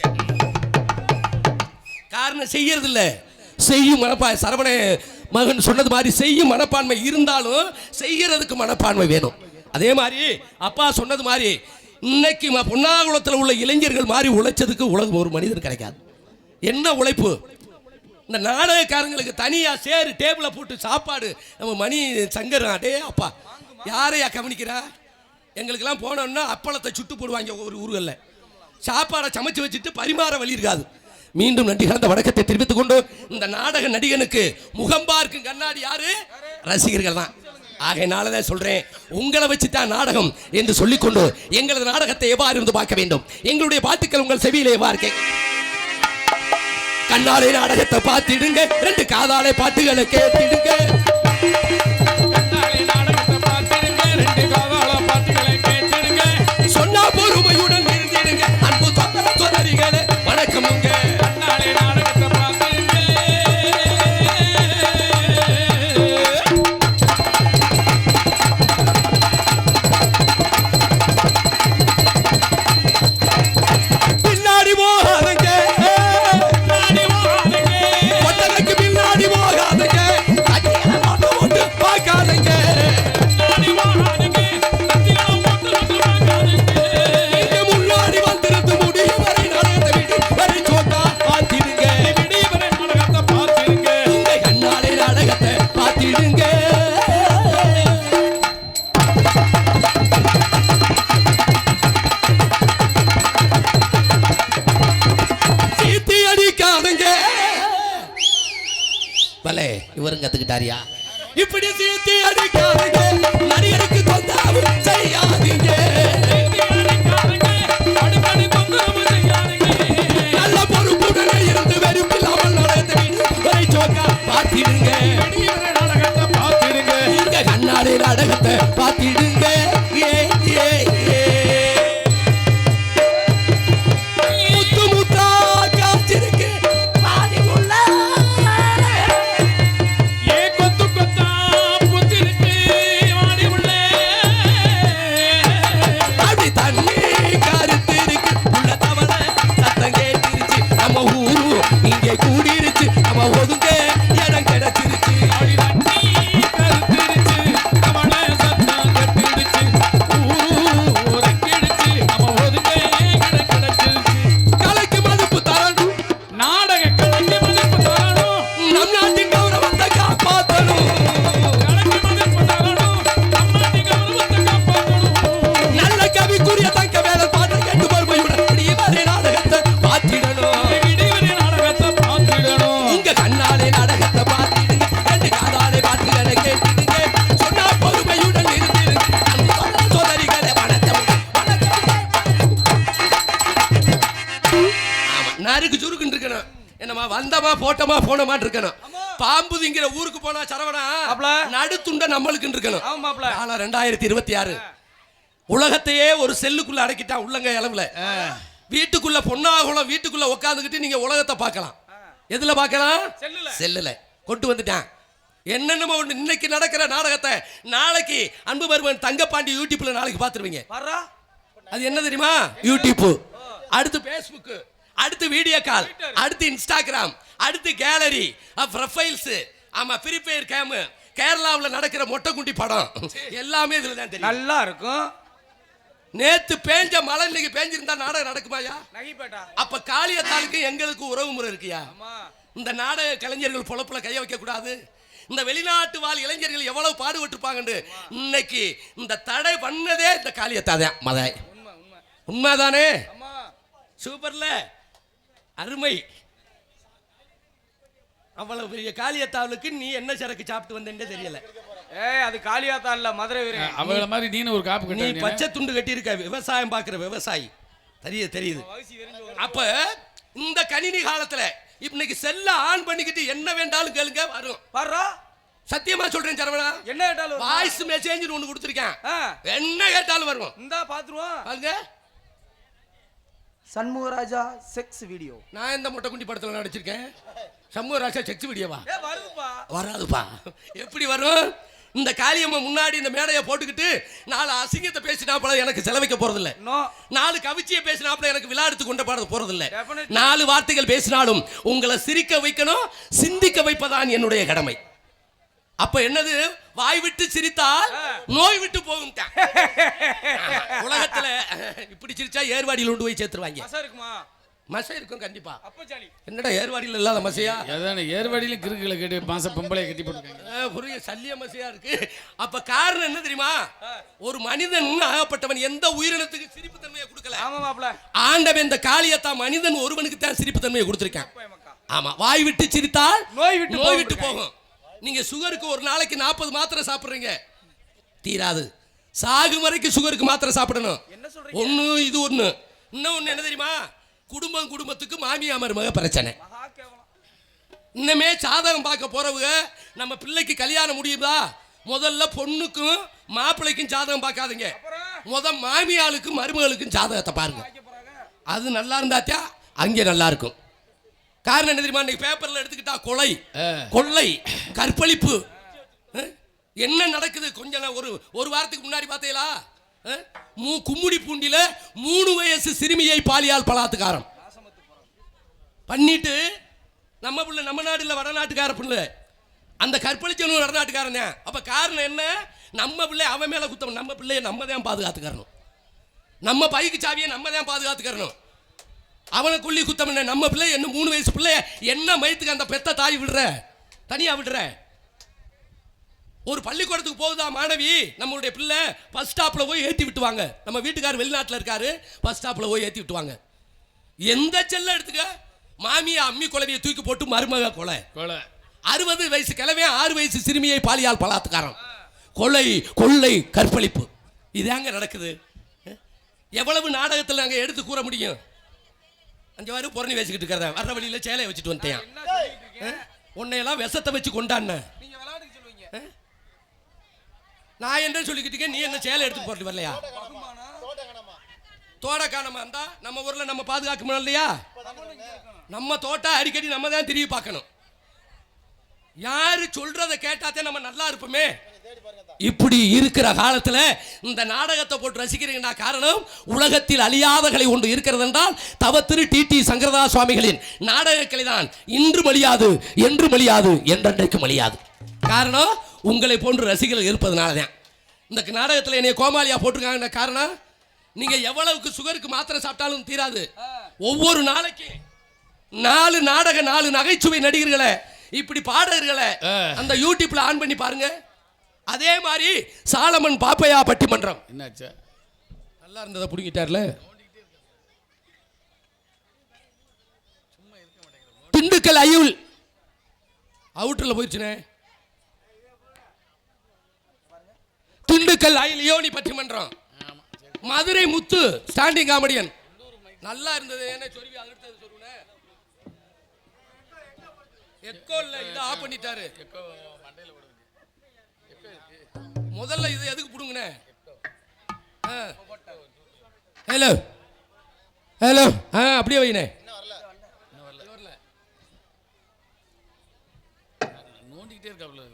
காரணம் செய்யறது இல்ல, செய்யும் மனப்பான்மை. சரவண மகன் சொன்னது மாதிரி செய்யும் மனப்பான்மை இருந்தாலும் செய்யறதுக்கு மனப்பான்மை வேணும். அதே மாதிரி அப்பா சொன்னது மாதிரி இன்னைக்கு பொன்னாகுளத்தில் உள்ள இளைஞர்கள் மாதிரி உழைச்சதுக்கு உலகம் ஒரு மனிதர் கிடைக்காது. என்ன உழைப்பு! இந்த நாடகக்காரங்களுக்கு தனியா சேரு டேபிள போட்டு சாப்பாடு நம்ம மணி சங்கர் அடே அப்பா யாரையா கவனிக்கிறா? எங்களுக்கெல்லாம் போனோம்னா அப்பளத்தை சுட்டு போடுவாங்க. ஒரு ஊர்களில் சாப்பாடை சமைச்சு வச்சுட்டு பரிமாற வழி இருக்காது. மீண்டும் நன்றி கலந்த வணக்கத்தை தெரிவித்துக் கொண்டு, இந்த நாடக நடிகனுக்கு முகம் பார்க்கும் கண்ணாடி யாரு? ரசிகர்கள் தான். ஆகையினாலதான் சொல்றேன், உங்களை வச்சுதான் நாடகம் என்று சொல்லிக்கொண்டு எங்களது நாடகத்தை எவ்வாறு இருந்து பார்க்க வேண்டும், எங்களுடைய பாட்டுக்கள் உங்கள் செவியிலே எவ்வாறு கண்ணாலே நாடகத்தை பார்த்திடுங்க, 2 காதாலே பாட்டுகளை கேட்டிடுங்க. சொன்னா பொறுமையுடன் இருந்திடுங்க அன்பு சொந்தரிகளே, வணக்கமுங்க. பின்னாடி போகாதங்க, ஒட்டலைக்கு பின்னாடி போகாதங்க, போட்டு பார்க்காதங்க. முன்னாடி வந்திருந்து முடிய வரை நாடகத்தை விட்டு வரை சோட்டா பார்த்திடுங்க. உங்க கண்ணாலே நாடகத்தை பார்த்திடுங்க. சீத்தி அடிக்காதங்க. பலே இவரும் கத்துக்கிட்டாரியா? இப்படி சீத்தி அடிக்காதங்க, நடிகருக்கு தொந்தாவும் செய்யாதீங்க. நல்ல பொறுப்புடனே இருந்து வெறுப்பில்லாமல் நாடகத்தை வரை சோக்கா பார்த்திடுங்க. உங்க கண்ணாடி நாடகத்தை பார்த்திடுங்க. முத்து முத்தா காய்ச்சிருக்கு பாதிக்குள்ள. அப்படி தண்ணி கருத்து இருக்கு உள்ள தவளை சத்தம் கேட்டிருச்சு. நம்ம ஊரு இங்கே கூடிருச்சு, நம்ம ஒதுங்க இடம் கிடைச்சிருச்சு. கலைக்கு மதிப்பு தரணும், நம் நாட்டின் கௌரவத்தை காப்பாற்றணும். நல்ல கவிக்குரிய தங்க வேலை பாட்டு கேட்டு பொறுமையுடன் இவரே நாடகத்தை பார்த்திடணும். உங்க கண்ணாலே நாடகத்தை பார்த்திடுங்க, 2 காதாலே பாட்டுகளை கேட்டிடுங்க. சொன்னா பொறுமையுடன் இருந்திருங்க அன்பு சோதரிகளே, வணக்கம். ஆமா, நறுக்கு சுருக்குன்னு இருக்கணும். என்னமா வந்தமா போட்டமா போனமான்னு இருக்கணும். பாம்பு திங்கிற ஊருக்கு போனா சரவணா நடுத்துண்ட நம்மளுக்கு இருக்கணும். 2026 உலகத்தையே ஒரு செல்லுக்குள்ள அடக்கிட்டான் உள்ளங்க அளவுல. வீட்டுக்குள்ள பொன்னாகுளம் வீட்டுக்குள்ள உட்காந்துக்கிட்டு நீங்க உலகத்தை பார்க்கலாம். எதுல பார்க்கலாம்? செல்லுல கொண்டு வந்துட்டான். என்னென்னமோ ஒண்ணு இன்னைக்கு நடக்கிற நாடகத்தை நாளைக்கு அன்பு பருவன் தங்கப்பாண்டி யூடியூப்ல நாளைக்கு பார்த்துருவீங்க. அது என்ன தெரியுமா? யூடியூப், அடுத்து பேஸ்புக், அடுத்து வீடியோ கால், அடுத்து இன்ஸ்டாகிராம், அடுத்து கேலரி, ப்ரொஃபைல்ஸ், ஆமா ஃப்ரீ ஃபயர் கேம், கேரளாவில் நடக்கிற மொட்டைக்குண்டி படம் எல்லாமே இதுல தான் தெரியும். நல்லா இருக்கும். நேத்து பேஞ்ச மழை இன்னைக்கு பேஞ்சிருந்தா நாடகம் நடக்குமாயா? அப்ப காளியத்தாளுக்கு எங்களுக்கு உறவு முறை இருக்கியா? இந்த நாடக கலைஞர்கள் பொழப்புல கைய வைக்க கூடாது. இந்த வெளிநாட்டு வாழ் இளைஞர்கள் எவ்வளவு பாடுபட்டிருப்பாங்க. இன்னைக்கு இந்த தடை பண்ணதே இந்த காளியத்தாதான். மதாய் உண்மைதானே? சூப்பர்ல, அருமை. அவ்வளவு பெரிய காளியத்தாளுக்கு நீ என்ன சரக்கு சாப்பிட்டு வந்தேன்னு தெரியல. அது காளியாத்தா இல்ல, மதுரை வீரன். அவங்கள மாதிரி நீனு ஒரு காப்பு நீ கட்ட. பச்சை துண்டு கட்டி இருக்க, விவசாயம் பாக்குற விவசாயி. தெரியுது. அப்ப இந்த கணினி காலத்துல இன்னைக்கு செல்ல ஆன் பண்ணிக்கிட்டு என்ன வேண்டாலும் கேளுங்க வரும். வர்றா சத்தியமா சொல்றேன் சரவணா, என்ன கேட்டாலும் வாய்ஸ் மெசேஜ் ஒன்னு கொடுத்துருக்கேன், என்ன கேட்டாலும் வரும். இந்தா பாத்துருவோம் பாருங்க. Shanmugaraja sex video. நான் இந்த மொட்டை குண்டி படத்துல நடிச்சிருக்கேன். சண்முகராஜா செக்ஸ் வீடியோவா? வருதுப்பா. வராதுப்பா. எப்படி வரும்? இந்த காளியம்மா முன்னாடி இந்த மேடையை போட்டுக்கிட்டு 4 அசிங்கத்தை பேசினாப்பல எனக்கு செலவைக்க போறதில்ல, 4 கவிச்சியை பேசினாப்பல எனக்கு விழா எடுத்து கொண்ட பாட போறதில்ல. 4 வார்த்தைகள் பேசினாலும் உங்களை சிரிக்க வைக்கணும், சிந்திக்க வைப்பதான் என்னுடைய கடமை. அப்ப என்னது? வாய் விட்டு சிரித்தால் நோய் விட்டு போகும். உலகத்துல இப்படி சிரிச்சா ஏர்வாடியில் கொண்டு போய் சேர்த்துருவாங்க. மசை இருக்கும் கண்டிப்பா. என்னடா ஏர்வாடியில் இல்லாத மசையா? அதான ஏர்வாடியில கிறுக்குகளை கட்டி மாச பொம்பளை கட்டி போட்டுருக்காங்க. புரிய சல்லிய மசையா இருக்கு. அப்ப காரணம் என்ன தெரியுமா? ஒரு மனிதன் ஆகப்பட்டவன் எந்த உயிரினத்துக்கு சிரிப்பு தன்மையை கொடுக்கல. ஆமா மாப்ள. ஆண்டவன் இந்த காளியத்தான் மனிதன் ஒருவனுக்கு தான் சிரிப்பு தன்மையை கொடுத்திருக்கான். ஆமா, வாய் விட்டு சிரித்தால் நோய் விட்டு போகும். நீங்க சுகருக்கு ஒரு நாளைக்கு 40 மாத்திரை சாப்பிடுறீங்க, தீராது. சாகும் வரைக்கும் சுகருக்கு மாத்திரை சாப்பிடணும். ஒண்ணு இது ஒண்ணு. இன்னொன்னு என்ன தெரியுமா? குடும்பத்துக்கு மாமியா மருமக பிரச்சனை. இன்னமே சாதகம் பார்க்க போறவங்க நம்ம பிள்ளைக்கு கல்யாணம் முடியுதா, முதல்ல பொண்ணுக்கும் மாப்பிள்ளைக்கும் ஜாதகம் பார்க்காதீங்க, மாமியாளுக்கும் மருமகளுக்கும் ஜாதகத்தை பாருங்க. அது நல்லா இருந்தாச்சா அங்கே நல்லா இருக்கும். காரணம் என்ன தெரியுமா? இன்னைக்கு பேப்பர்ல எடுத்துக்கிட்டா கொலை, கொள்ளை, கற்பழிப்பு என்ன நடக்குது? கொஞ்சம் ஒரு வாரத்துக்கு முன்னாடி பார்த்தீங்களா? கும்முடி பூண்டில 3 வயசு சிறுமியை பாலியல் பலாத்காரம் பண்ணிட்டு நம்ம பிள்ளை, நம்ம நாடுல வடநாட்டுக்கார பிள்ளை, அந்த கற்பழிச்சவனும் வடநாட்டுக்காரன் தான். அப்ப காரணம் என்ன? நம்ம பிள்ளை அவன் மேல குத்தம், நம்ம பிள்ளைய நம்ம தான் பாதுகாத்துக்கறணும், நம்ம பைக்கு சாவியை நம்ம தான் பாதுகாத்துக்கறணும். அவனை கொல்லி குத்தம் என்ன? நம்ம பிள்ளை என்ன 3 வயசு பிள்ளை என்ன மயத்துக்கு அந்த பெத்த தாய் விடுற, தனியா விடுற? ஒரு பள்ளிக்கூடத்துக்கு போகுதா மாணவி, நம்மளுடைய பிள்ளை பஸ் ஸ்டாப்ல போய் ஏற்றி விட்டுவாங்க. நம்ம வீட்டுக்காரர் வெளிநாட்டில் இருக்காரு, பஸ் ஸ்டாப்ல போய் ஏற்றி விட்டுவாங்க. எந்த செல்ல எடுத்துக்க, மாமியா அம்மி குழவியை தூக்கி போட்டு மருமக கொலை. 60 வயசு கிழமை 6 வயசு சிறுமியை பாலியல் பலாத்காரம், கொலை, கொள்ளை, கற்பழிப்பு. இதாங்க நடக்குது. எவ்வளவு நாடகத்தில் நாங்கள் எடுத்து கூற முடியும்? 5 வாரம் புறணி வச்சுக்கிட்டு இருக்கிறத வர்ற வழியில் சேலையை வச்சுட்டு வந்துட்டேன். உன்னையெல்லாம் விஷத்தை வச்சு கொண்டாடின நான் என்ன சொல்லிக்கிட்டு, நீ என்ன சேலை எடுத்து போட்டு வரலையா? தோட காணமா இருந்தா நம்ம ஊர்ல நம்ம பாதுகாக்கணும் இல்லையா? நம்ம தோட்டம் அடிக்கடி நம்ம தான் திரும்பி பார்க்கணும். யாரு சொல்றதை கேட்டாத்தே நம்ம நல்லா இருப்போமே. இப்படி இருக்கிற காலத்துல இந்த நாடகத்தை போட்டு ரசிக்கிறீங்கன்னா காரணம், உலகத்தில் அழியாத கலை ஒன்று இருக்கிறது என்றால் தவத்திரு டி சங்கரதா சுவாமிகளின் நாடக கலை தான். இன்று மலியாது, என்று மலியாது, என்றென்றைக்கு மலியாது. காரணம் உங்களை போன்று ரசிகர்கள் இருப்பதனால தான். இந்த நாடகத்தில் என்னைய கோமாளியா போட்டிருக்காங்க. காரணம், நீங்க எவ்வளவுக்கு சுகருக்கு மாத்திரை சாப்பிட்டாலும் தீராது. ஒவ்வொரு நாளைக்கு 4 நாடக 4 நகைச்சுவை நடிகர்களை, இப்படி பாடகர்களை அந்த யூடியூப்ல ஆன் பண்ணி பாருங்க. அதே மாதிரி சாலமன் பாப்பையா பட்டிமன்றம் என்னாச்சு? நல்லா இருந்ததை புடிங்கிட்டார்ல. திண்டுக்கல் ஐயுல் அவுட்டர்ல போயிடுச்சுனே. திண்டுக்கல் லியோனி பட்டிமன்றம், மதுரை முத்து ஸ்டாண்டிங் காமெடியன் நல்லா இருந்தது. என்ன சொல்லி அடுத்தது சொல்லுங்க. எக்கோ இல்ல, இத ஆஃப் பண்ணிட்டாரு. முதல்ல இது எதுக்கு புடுங்கனே? ஹலோ ஹலோ, அப்படியே வைனே. நோண்டிக்கிட்டே இருக்காப்ல.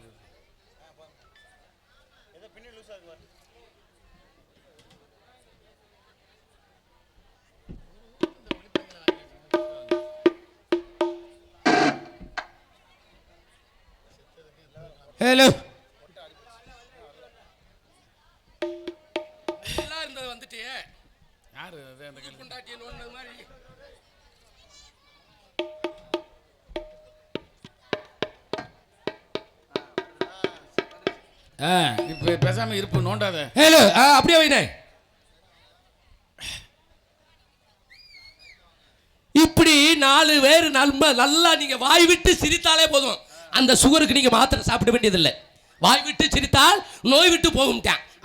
ஹலோ, நல்லா இருந்தது வந்துட்டே. யாரு அந்த கொண்டாட்டிய நோண்டது மாதிரி. இப்ப பேசாம இருப்பு, நோண்டாத. ஹலோ, அப்படியே வைனே. இப்படி 4 பேர் நல்லா நீங்க வாய் விட்டு சிரித்தாலே போதும், அந்த சுகருக்கு நீங்க மாத்திரை சாப்பிட வேண்டியதில்லை. வாய் விட்டு சிரித்தால் நோய் விட்டு போகும்.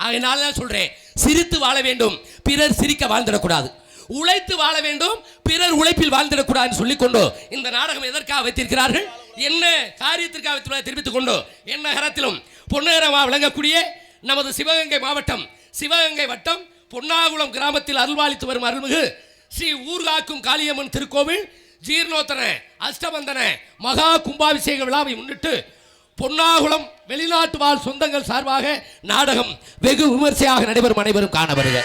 அதனால தான் சொல்றேன், சிரித்து வாழ வேண்டும், பிறர் சிரிக்க வாழ்ந்துடக்கூடாது. உழைத்து வாழ வேண்டும், பிறர் உழைப்பில் வாழ்ந்திடக்கூடாதுன்னு சொல்லிக்கொண்டு இந்த நாடகம் எதற்காக வைத்திருக்கிறார்கள், என்ன காரியத்திற்காக வைத்திருப்பதை தெரிவித்துக் கொண்டு என்ன நகரத்திலும் பொன்னகரமாக விளங்கக்கூடிய நமது சிவகங்கை மாவட்டம் சிவகங்கை வட்டம் பொன்னாகுளம் கிராமத்தில் அருள்வாளித்து வரும் அருள்மிகு ஸ்ரீ ஊர்காக்கும் காளியம்மன் திருக்கோவில் ஜீர்ணோத்தர அஷ்டபந்தன மகா கும்பாபிஷேக விழாவை முன்னிட்டு பொன்னாகுளம் வெளிநாட்டு வாழ் சொந்தங்கள் சார்பாக நாடகம் வெகு விமர்சையாக நடைபெறும். அனைவரும் காண வருக.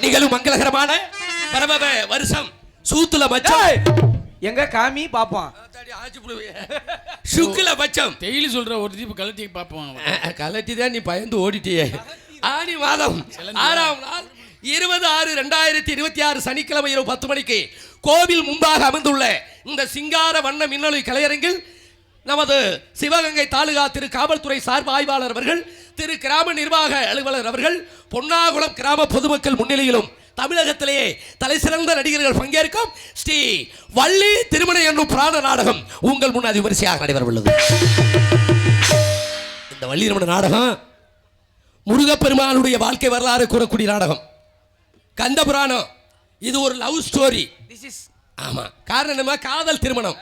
நிகழும் மங்களகரமான பரபவ வருஷம் சூத்துல பட்சம் எங்க காமி பாப்பான் சுக்குல பட்சம் டெய்லி சொல்ற ஒரு தீப்பு கலட்டி பார்ப்போம். கலட்டி தான் நீ பயந்து ஓடிட்டியே. ஆனி மாதம் 6ஆம் நாள் 20/6/2026 சனிக்கிழமை இரவு 10 மணிக்கு கோவில் முன்பாக அமைந்துள்ள இந்த சிங்கார வண்ண மின்னொளி கலையரங்கில் நமது சிவகங்கை தாலுகா திரு காவல்துறை சார்பு ஆய்வாளர் அவர்கள், திரு கிராம நிர்வாக அலுவலர் அவர்கள், பொன்னாகுளம் கிராம பொதுமக்கள் முன்னிலையிலும் தமிழகத்திலேயே தலை சிறந்த நடிகர்கள் பங்கேற்கும் ஸ்ரீ வள்ளி திருமணம் என்னும் புராண நாடகம் உங்கள் முன் அதிவரிசையாக நடைபெற உள்ளது. இந்த வள்ளி திருமண நாடகம் முருகப்பெருமானுடைய வாழ்க்கை வரலாறு கூறக்கூடிய நாடகம். கந்த புராணம் இது ஒரு லவ் ஸ்டோரி. ஆமா, காரணம் என்ன, காதல் திருமணம்.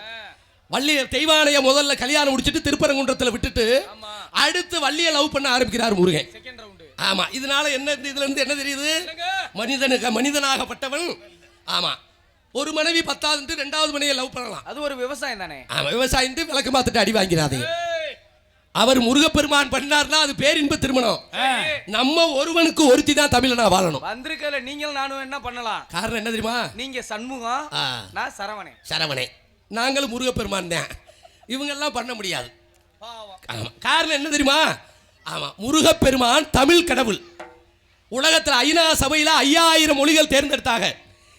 வள்ளி தெய்வானைய முதல்ல கல்யாணம் முடிச்சிட்டு திருப்பரங்குன்றத்தில் விட்டுட்டு அடுத்து வள்ளியை லவ் பண்ண ஆரம்பிக்கிறார் முருகன். ஆமா, இதனால என்ன, இதுல இருந்து என்ன தெரியுது, மனிதனாகப்பட்டவன் ஆமா ஒரு மனைவி 10வது 2வது மனைவியை லவ் பண்ணலாம். அது ஒரு விவசாயம் தானே. ஆமா, விவசாயம் விளக்கு பார்த்துட்டு அடி வாங்கிறாதீங்க. அவர் முருகப்பெருமான் பண்ணார்னா அது பேரின்ப திருமணம். நம்ம ஒருவனுக்கு ஒருத்தி தான் தமிழனா வாழணும். வந்திருக்கல நீங்கள் நானும் என்ன பண்ணலாம். காரணம் என்ன தெரியுமா, நீங்க சண்முகம், நான் சரவணே. நாங்களும் முருகப்பெருமான் தான். இவங்க எல்லாம் பண்ண முடியாது. ஆமா, காரணம் என்ன தெரியுமா, ஆமா முருகப்பெருமான் தமிழ் கடவுள். உலகத்தில் ஐநா சபையில் 5000 மொழிகள் தேர்ந்தெடுத்தாக.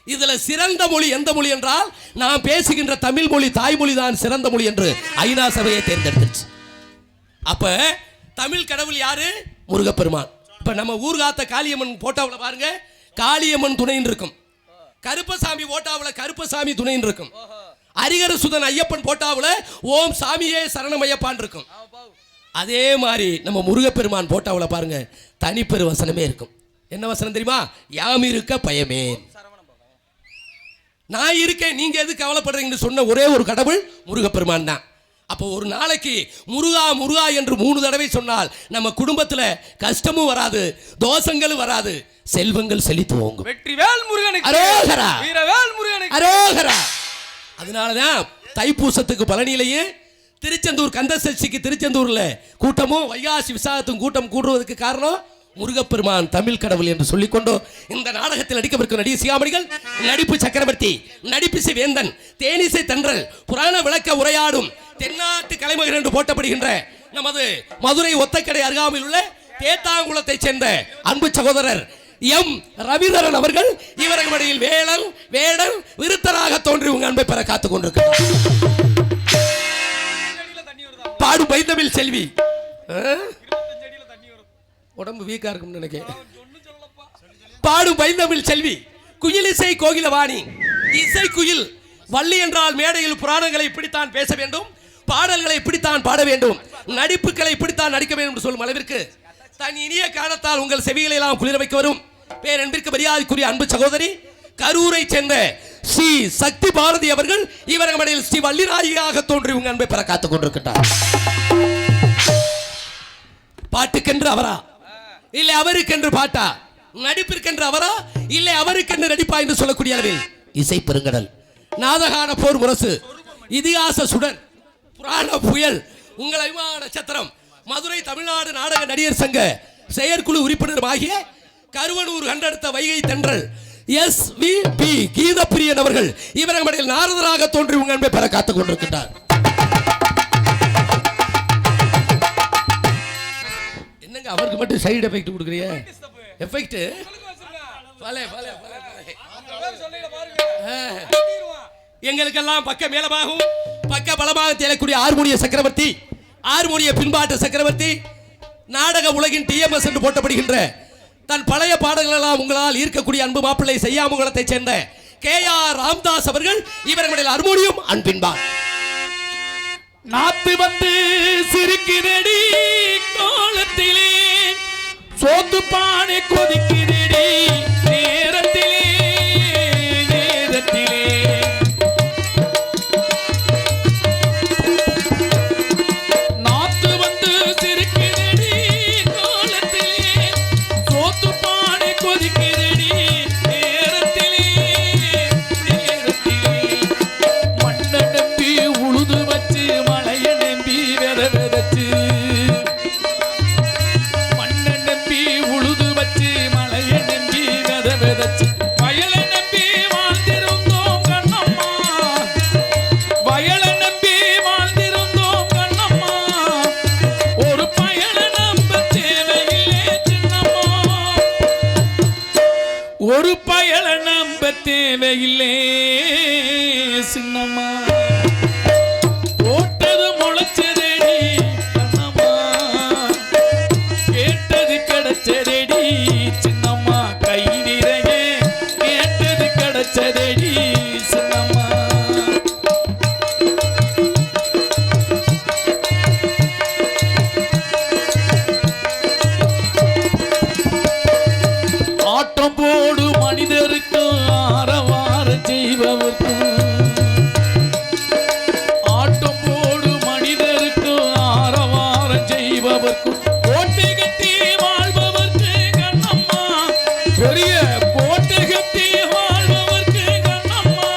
இதுல சிறந்த மொழி எந்த மொழி என்றால் நான் பேசுகின்ற தமிழ் மொழி, தாய்மொழி தான் சிறந்த மொழி என்று ஐநா சபையை தேர்ந்தெடுத்துச்சு. அப்ப தமிழ் கடவுள் யாரு, முருகப்பெருமான். இப்ப நம்ம ஊர்காத்த காளியம்மன் போட்டாவில் பாருங்க, காளியம்மன் துணைன்னு இருக்கும். கருப்பசாமி போட்டாவில் கருப்பசாமி துணைன்னு இருக்கும். ஹரிஹர சுதன் ஐயப்பன் போட்டாவில் ஓம் சாமியே சரணமையப்பான் இருக்கும். அதே மாதிரி நம்ம முருகப்பெருமான் போட்டாவில் பாருங்க தனிப்பெரு வசனமே இருக்கும். என்ன வசனம் தெரியுமா, யாம் இருக்க பயமே, நான் இருக்கேன், நீங்க எது கவலைப்படுறீங்கன்னு சொன்ன ஒரே ஒரு கடவுள் முருகப்பெருமான் தான். அப்போ ஒரு நாளைக்கு முருகா முருகா என்று 3 தடவை சொன்னால் நம்ம குடும்பத்தில் கஷ்டமும் வராது, தோஷங்களும் வராது, செல்வங்கள் செழித்துவோங்க. வெற்றிவேல் முருகனுக்கு அரோகரா, வீரவேல் முருகனுக்கு அரோகரா. அதனாலதான் தைப்பூசத்துக்கு பழனியிலேயே திருச்செந்தூர் கந்தசஷ்டிக்கு திருச்செந்தூர்ல கூட்டமும் வைகாசி விசாகத்தும் கூட்டம் கூடுவதற்கு காரணம் முருகப்பெருமான் தமிழ் கடவுள் என்று சொல்லிக்கொண்டு இந்த நாடகத்தில் நடிக்கவிருக்கும் நடிகை சிகாமணிகள், நடிப்பு சக்கரவர்த்தி, நடிப்பிசை வேந்தன், தேனிசை தென்றல், புராண விளக்க உரையாடும் தென்னாட்டு கலைமகன் என்று போட்டப்படுகின்ற நமது மதுரை ஒத்தக்கடை அருகாமையில் உள்ள தேத்தாங்குளத்தை சேர்ந்த அன்பு சகோதரர் எம் ரவிதரன் அவர்கள் இவர்கள் மடியில் வேடல் விருத்தராக தோன்றி உங்க அன்பை பெற காத்துக் கொண்டிருக்கிறார். பாடும் பைந்தமிழ் செல்வி, உடம்பு வீக்கா இருக்கும்னு நினைக்கிறேன். பாடும் பைந்தமிழ் செல்வி, குயிலிசை கோகிலவாணி, இசை குயில் வள்ளி என்றால் மேடையில் புராணங்களை இப்படித்தான் பேச வேண்டும், பாடல்களை இப்படித்தான் பாட வேண்டும், நடிப்புகளை இப்படித்தான் நடிக்க வேண்டும் என்று சொல்லும் அளவிற்கு தன் இனிய காரணத்தால் உங்கள் செவிகளை எல்லாம் குளிர வைக்க வரும் பேரன்பிற்கு மரியாதைக்குரிய அன்பு சகோதரி கரூரை சேர்ந்த ஸ்ரீ சக்தி பாரதி அவர்கள் இவர்கள் மடையில் ஸ்ரீ வள்ளிநாயகியாக தோன்றி உங்க அன்பை பெற காத்துக் கொண்டிருக்கிறார். பாட்டுக்கென்று அவரா இல்லை அவருக்கென்று பாட்டா, நடிப்பிற்கென்று அவரா இல்லை அவருக்கென்று நடிப்பா என்று சொல்லக்கூடிய அளவில் இசை பெருங்கடல், நாதகான போர் முரசு, இதிகாச சுடர், புராண புயல், உங்கள் அபிமான நட்சத்திரம், மதுரை தமிழ்நாடு நாடக நடிகர் சங்க செயற்குழு உறுப்பினர் ஆகிய கருவனூர் கண்டெடுத்த வைகை தென்றல் SVP கீதப்பிரியன் அவர்கள் இவர்கள் மடியில் நாரதராக தோன்றி உங்கள் அன்பை பெற காத்துக் கொண்டிருக்கிறார். என்னங்க அவருக்கு மட்டும் சைடு எஃபெக்ட் கொடுக்குறீங்க? எஃபெக்ட் எங்களுக்கெல்லாம் பக்க மேலமாகவும் பக்க பலமாக தேடக்கூடிய ஹார்மோனிய சக்கரவர்த்தி, ஹார்மோனிய பின்பாட்டு சக்கரவர்த்தி, நாடக உலகின் TMS என்று போட்டப்படுகின்ற தன் பழைய பாடல்கள் எல்லாம் உங்களால் ஈர்க்கக்கூடிய அன்பு மாப்பிள்ளை செய்யாமுகலத்தை சேர்ந்த KR ராம்தாஸ் அவர்கள் இவர்களுடைய ஹார்மோனியம் அன்பின்பார். நாத்து வந்து சிரிக்கிறடி கோலத்திலே சோத்து பானை கொதிக்கிறடி நேர விதைச்சு வயலை நம்பி வாழ்ந்திருந்தோம் கண்ணம்மா, வயலை நம்பி வாழ்ந்திருந்தோம் கண்ணம்மா, ஒரு பயலை நம்ப தேவையில்லை சின்னம்மா, ஒரு பயலை நம்ப தேவையில்லை சின்னம்மா, போட்டது முளைச்சதேடி கண்ணம்மா, கேட்டது கிடைச்சதேடி சின்னம்மா, கை நிறைய கேட்டது கிடைச்சதேடி சின்னம்மா. ஆட்டம் போடு மனிதருக்கும் ஆரவாரம் செய்பவர்க்கும், ஆட்டம் போடு மனிதருக்கும் ஆரவாரம் செய்பவர்க்கும், கோட்டை கட்டி வாழ்பவர்க்கு கண்ணம்மா, பெரிய கோட்டை கட்டி வாழ்பவர்க்கு கண்ணம்மா,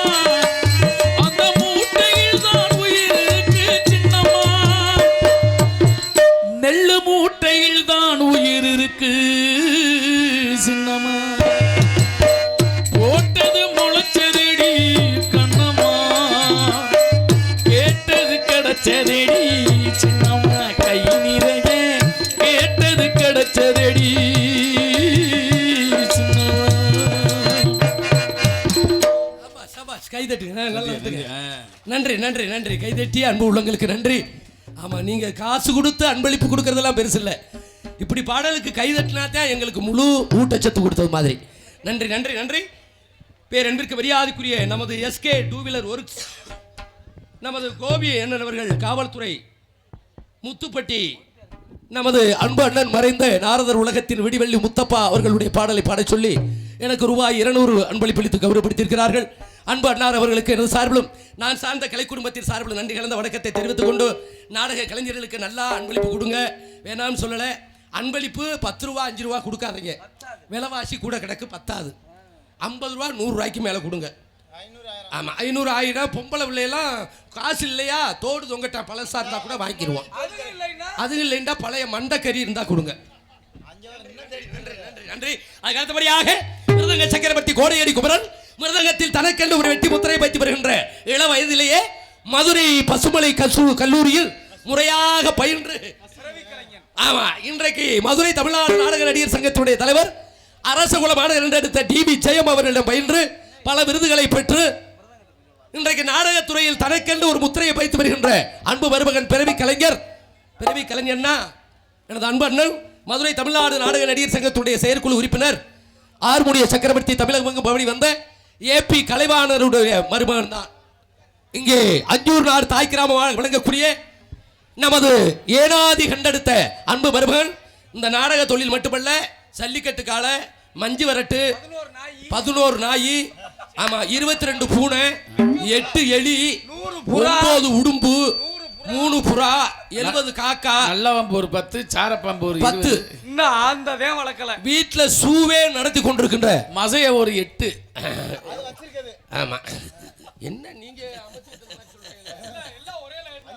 அந்த மூட்டையில் தான் உயிர் இருக்கு சின்னம்மா, நெல்லு மூட்டையில் தான் உயிர் இருக்கு சின்னம்மா, போட்டது முளைச்சதேடி கண்ணம்மா, கேட்டது கிடைச்சதேடி சின்னம்மா, கை நிறைய கேட்டது கிடைச்சதேடி சின்னம்மா. சபாஷ் கை தட்டுங்க. நல்லா தட்டுங்க. நன்றி நன்றி நன்றி. கை தட்டி அன்பு உள்ளங்களுக்கு நன்றி. ஆமா, நீங்க காசு கொடுத்து அன்பளிப்பு கொடுக்கறதெல்லாம் பெருசு இல்லை, இப்படி பாடலுக்கு கை தட்டினா தான் எங்களுக்கு முழு ஊட்டச்சத்து கொடுத்தது மாதிரி. நன்றி நன்றி நன்றி. பேரன்பிற்கு மரியாதைக்குரிய நமது எஸ்கே டூ வீலர் ஒர்க்ஸ், நமது கோபி அண்ணன் காவல்துறை முத்துப்பட்டி, நமது அன்பு அண்ணன் மறைந்த நாரதர் உலகத்தின் விடிவெள்ளி முத்தப்பா அவர்களுடைய பாடலை பாடச் சொல்லி எனக்கு ரூபாய் 200 அன்பளிப்பளித்து கௌரவப்படுத்தியிருக்கிறார்கள். அன்பு அண்ணார் அவர்களுக்கு எனது சார்பிலும் நான் சார்ந்த கலை குடும்பத்தின் சார்பிலும் நன்றி கலந்த வணக்கத்தை தெரிவித்துக் கொண்டு, நாடக கலைஞர்களுக்கு நல்லா அன்பளிப்பு கொடுங்க, வேணாம்னு சொல்லலை. அன்பளிப்பு 10 ரூபா 5 ரூபா கொடுக்காதீங்க, விலைவாசி கூட கிடக்கு பத்தாது. 50 ரூபா 100 ரூபாய்க்கு மேலே கொடுங்க. ஆமாம், 500 1000 பொம்பளை பிள்ளையெல்லாம் காசு இல்லையா, தோடு தொங்கட்டா பழசா இருந்தால் கூட வாங்கிடுவோம், அது இல்லைன்னா பழைய மண்டக்கறி இருந்தால் கொடுங்க. நன்றி நன்றி நன்றி. அதுக்கு அடுத்தபடியாக மிருதங்க சக்கரவர்த்தி கோடையடி குமரன் மிருதங்கத்தில் தனக்கென்று ஒரு வெட்டி முத்திரை வைத்து வருகின்ற இள வயதிலேயே மதுரை பசுமலை கல்லூரியில் முறையாக பயின்று, ஆமா, இன்றைக்கு மதுரை தமிழ்நாடு நாடக நடிகர் சங்கத்துடைய தலைவர் அரசகுல மாநகர் என்றெடுத்த டிபி ஜெயம் அவர்களிடம் பயின்று பல விருதுகளை பெற்று இன்றைக்கு நாடகத்துறையில் தனக்கென்று ஒரு முத்திரையை வைத்து வருகின்ற அன்பு மருமகன் பிறவி கலைஞர்னா எனது அன்பு அண்ணன் மதுரை தமிழ்நாடு நாடக நடிகர் சங்கத்துடைய செயற்குழு உறுப்பினர் ஆறுமுடிய சக்கரவர்த்தி தமிழகம் பவனி வந்த ஏபி கலைவாணருடைய மருமகன் தான். இங்கே அஞ்சூர் நாடு தாய் கிராமமாக விளங்கக்கூடிய நமது ஏனாதி கண்டெடுத்த அன்பு மருமகன் இந்த நாடக தொழில் மட்டுமல்ல, சல்லிக்கட்டு கால, மஞ்சு வரட்டு, 11 நாய், ஆமா 22 பூனை, 8 எலி, 9 உடும்பு, 3 புறா, 70 காக்கா, நல்லவம்பு ஒரு 10, சாரப்பாம்பு ஒரு 10, இன்னும் அந்த வேன் வளர்க்கல, வீட்டுல சூவே நடத்தி கொண்டிருக்கின்ற மசைய ஒரு 8. ஆமா, என்ன நீங்க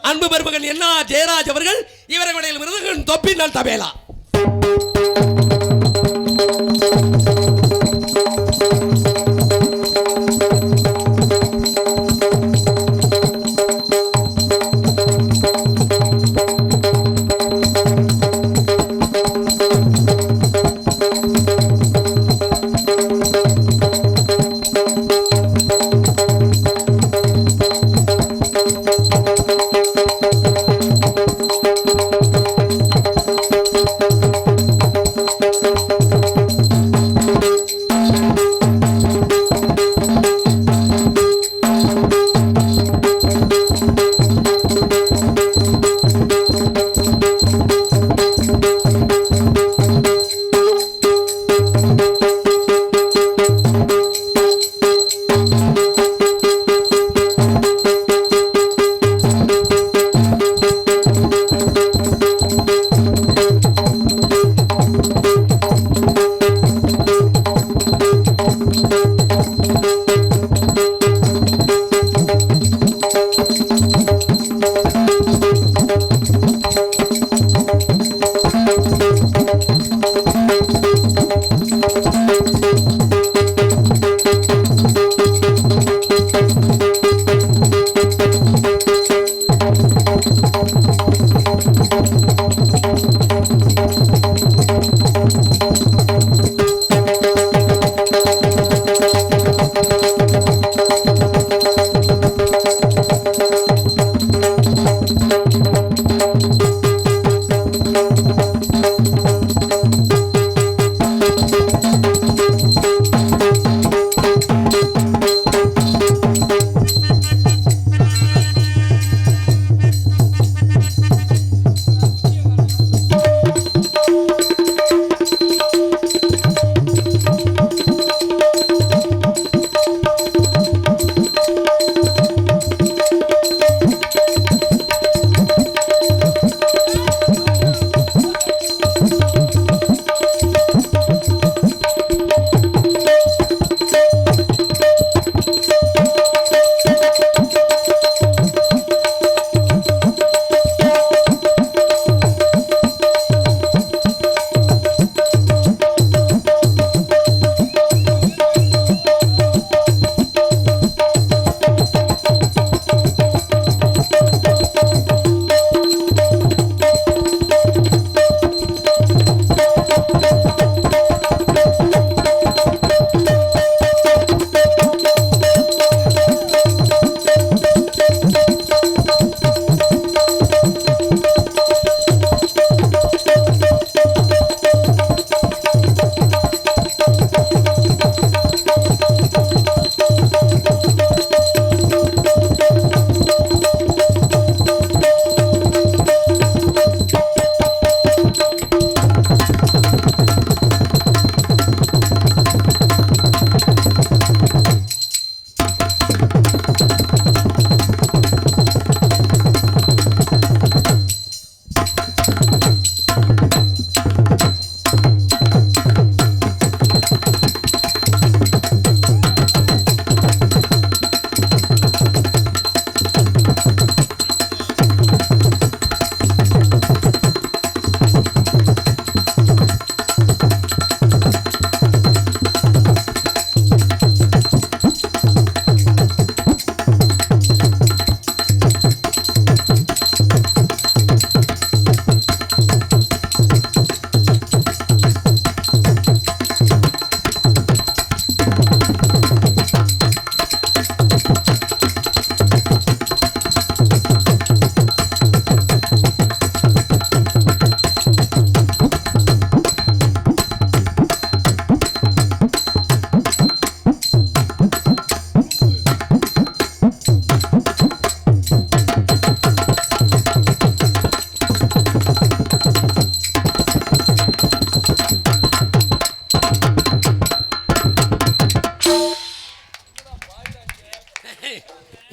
அன்பு மருமகன் என்ன ஜெயராஜ் அவர்கள் இவர்களுடைய மிருதங்கன் தொப்பி நான் தபேலா.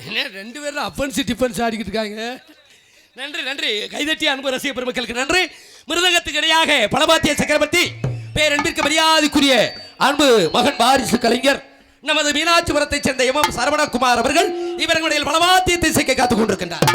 என்ன 2 பேரும் அப்பன்ஸ் டிஃபன்ஸ் ஆடிக்கிட்டு இருக்காங்க. நன்றி நன்றி. கைதட்டி அன்பு ரசிக பெருமக்களுக்கு நன்றி. மிருதங்கத்துக்கு இணையாக பலபாத்திய சக்கரவர்த்தி பேரன்பிற்கு மரியாதைக்குரிய அன்பு மகன் வாரிசு கலைஞர் நமது மீனாட்சிபுரத்தைச் சேர்ந்த எம் சரவணகுமார் அவர்கள் இவர்களுடைய பலபாத்தியத்தை இசைக்க காத்துக் கொண்டிருக்கின்றார்.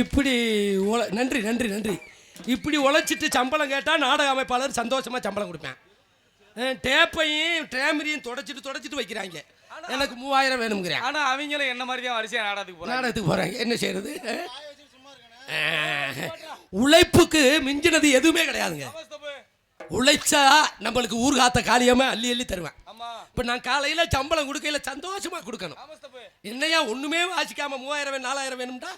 இப்படி நன்றி நன்றி நன்றி. இப்படி உழைச்சிட்டு சம்பளம் கேட்டால் நாடக அமைப்பாளர் சந்தோஷமாக சம்பளம் கொடுப்பேன். டேப்பையும் டேமரியும் தொடச்சிட்டு வைக்கிறாங்க. எனக்கு 3000 வேணுங்கிறேன். ஆனால் அவங்களும் என்ன மாதிரி தான் வரிசையாக நாடகத்துக்கு போகிறாங்க. என்ன செய்யறது? உழைப்புக்கு மிஞ்சினது எதுவுமே கிடையாதுங்க. உழைச்சா நம்மளுக்கு ஊர்காத்த காலியமாக அள்ளி அள்ளி தருவேன். இப்போ நான் காலையில் சம்பளம் கொடுக்கையில் சந்தோஷமாக கொடுக்கணும். என்னையா ஒன்றுமே வாசிக்காமல் 3000 4000 வேணும்டா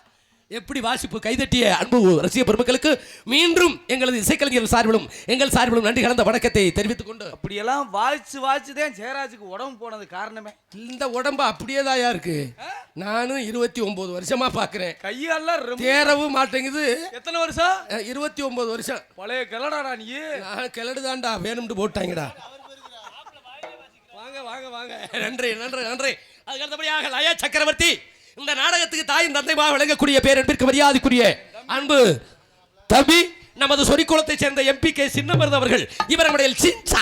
எப்படி வாசிப்பு கைதட்டிய அன்பு ரசிக பெருமக்களுக்கு மீண்டும் எங்களது இசைக்கலைஞர்கள் சார்பிலும் எங்கள் சார்பிலும் நன்றி கலந்த வணக்கத்தை தெரிவித்துக் கொண்டு, அப்படியெல்லாம் வாய்ச்சு தான் ஜெயராஜுக்கு உடம்பு போனது காரணமே. இந்த உடம்பு அப்படியே தான் இருக்கு. நானும் 29 வருஷமா பாக்குறேன். கையெல்லாம் தேரவும் மாட்டேங்குது. எத்தனை வருஷம்? 29 வருஷம். பழைய கிளடாடா நீ. நான் கிளடுதான்டா, வேணும்னு போட்டாங்கடா. வாங்க வாங்க வாங்க. நன்றி நன்றி நன்றி. அதுக்கு அடுத்தபடியாக லயா சக்கரவர்த்தி, இந்த நாடகத்துக்கு தாயின் தந்தைமாக விளங்கக்கூடிய பேரன்பிற்கு மரியாதைக்குரிய அன்பு தம்பி நமது சொரிக்குளத்தை சேர்ந்த MP.K. சின்னமருது அவர்கள். இவர் நம்முடைய சின்சா.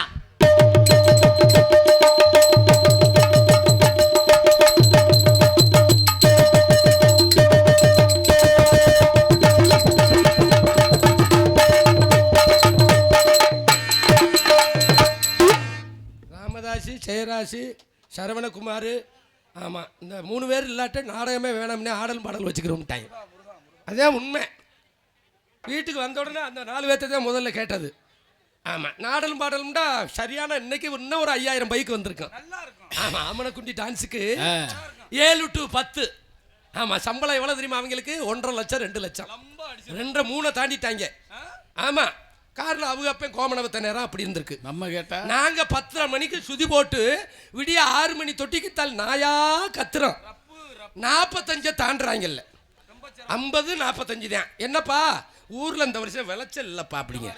ராமதாசி, ஜெயராசி, சரவணகுமார், ஆமாம், இந்த 3 பேர் இல்லாட்ட நாடகமே வேணாம்னே ஆடல் பாடல் வச்சுக்கிறோம்ட்டாங்க. அதுதான் உண்மை. வீட்டுக்கு வந்த உடனே அந்த 4 பேர்த்தை தான் முதல்ல கேட்டது. ஆமாம், நாடலும் பாடலும்டா சரியான. இன்னைக்கு இன்னும் ஒரு 5000 பைக் வந்திருக்கும். ஆமாம், ஆமணக்குண்டி டான்ஸுக்கு 7 to 10. ஆமாம், சம்பளம் எவ்வளோ தெரியுமா அவங்களுக்கு? 1.5 லட்சம் 2 லட்சம். 2 3 தாண்டிட்டாங்க. ஆமாம், காரணம் அவங்க அப்போ கோமணவத்த நேரம் அப்படி இருந்திருக்கு. நம்ம கேட்டா நாங்க 10:30 மணிக்கு சுதி போட்டு விடிய 6 மணி தொட்டிக்கு நாயா கத்துறோம். 45 தாண்டுறாங்கல்ல, 50 45 தான். என்னப்பா ஊர்ல இந்த வருஷம் விளைச்சல் இல்லப்பா அப்படிங்க.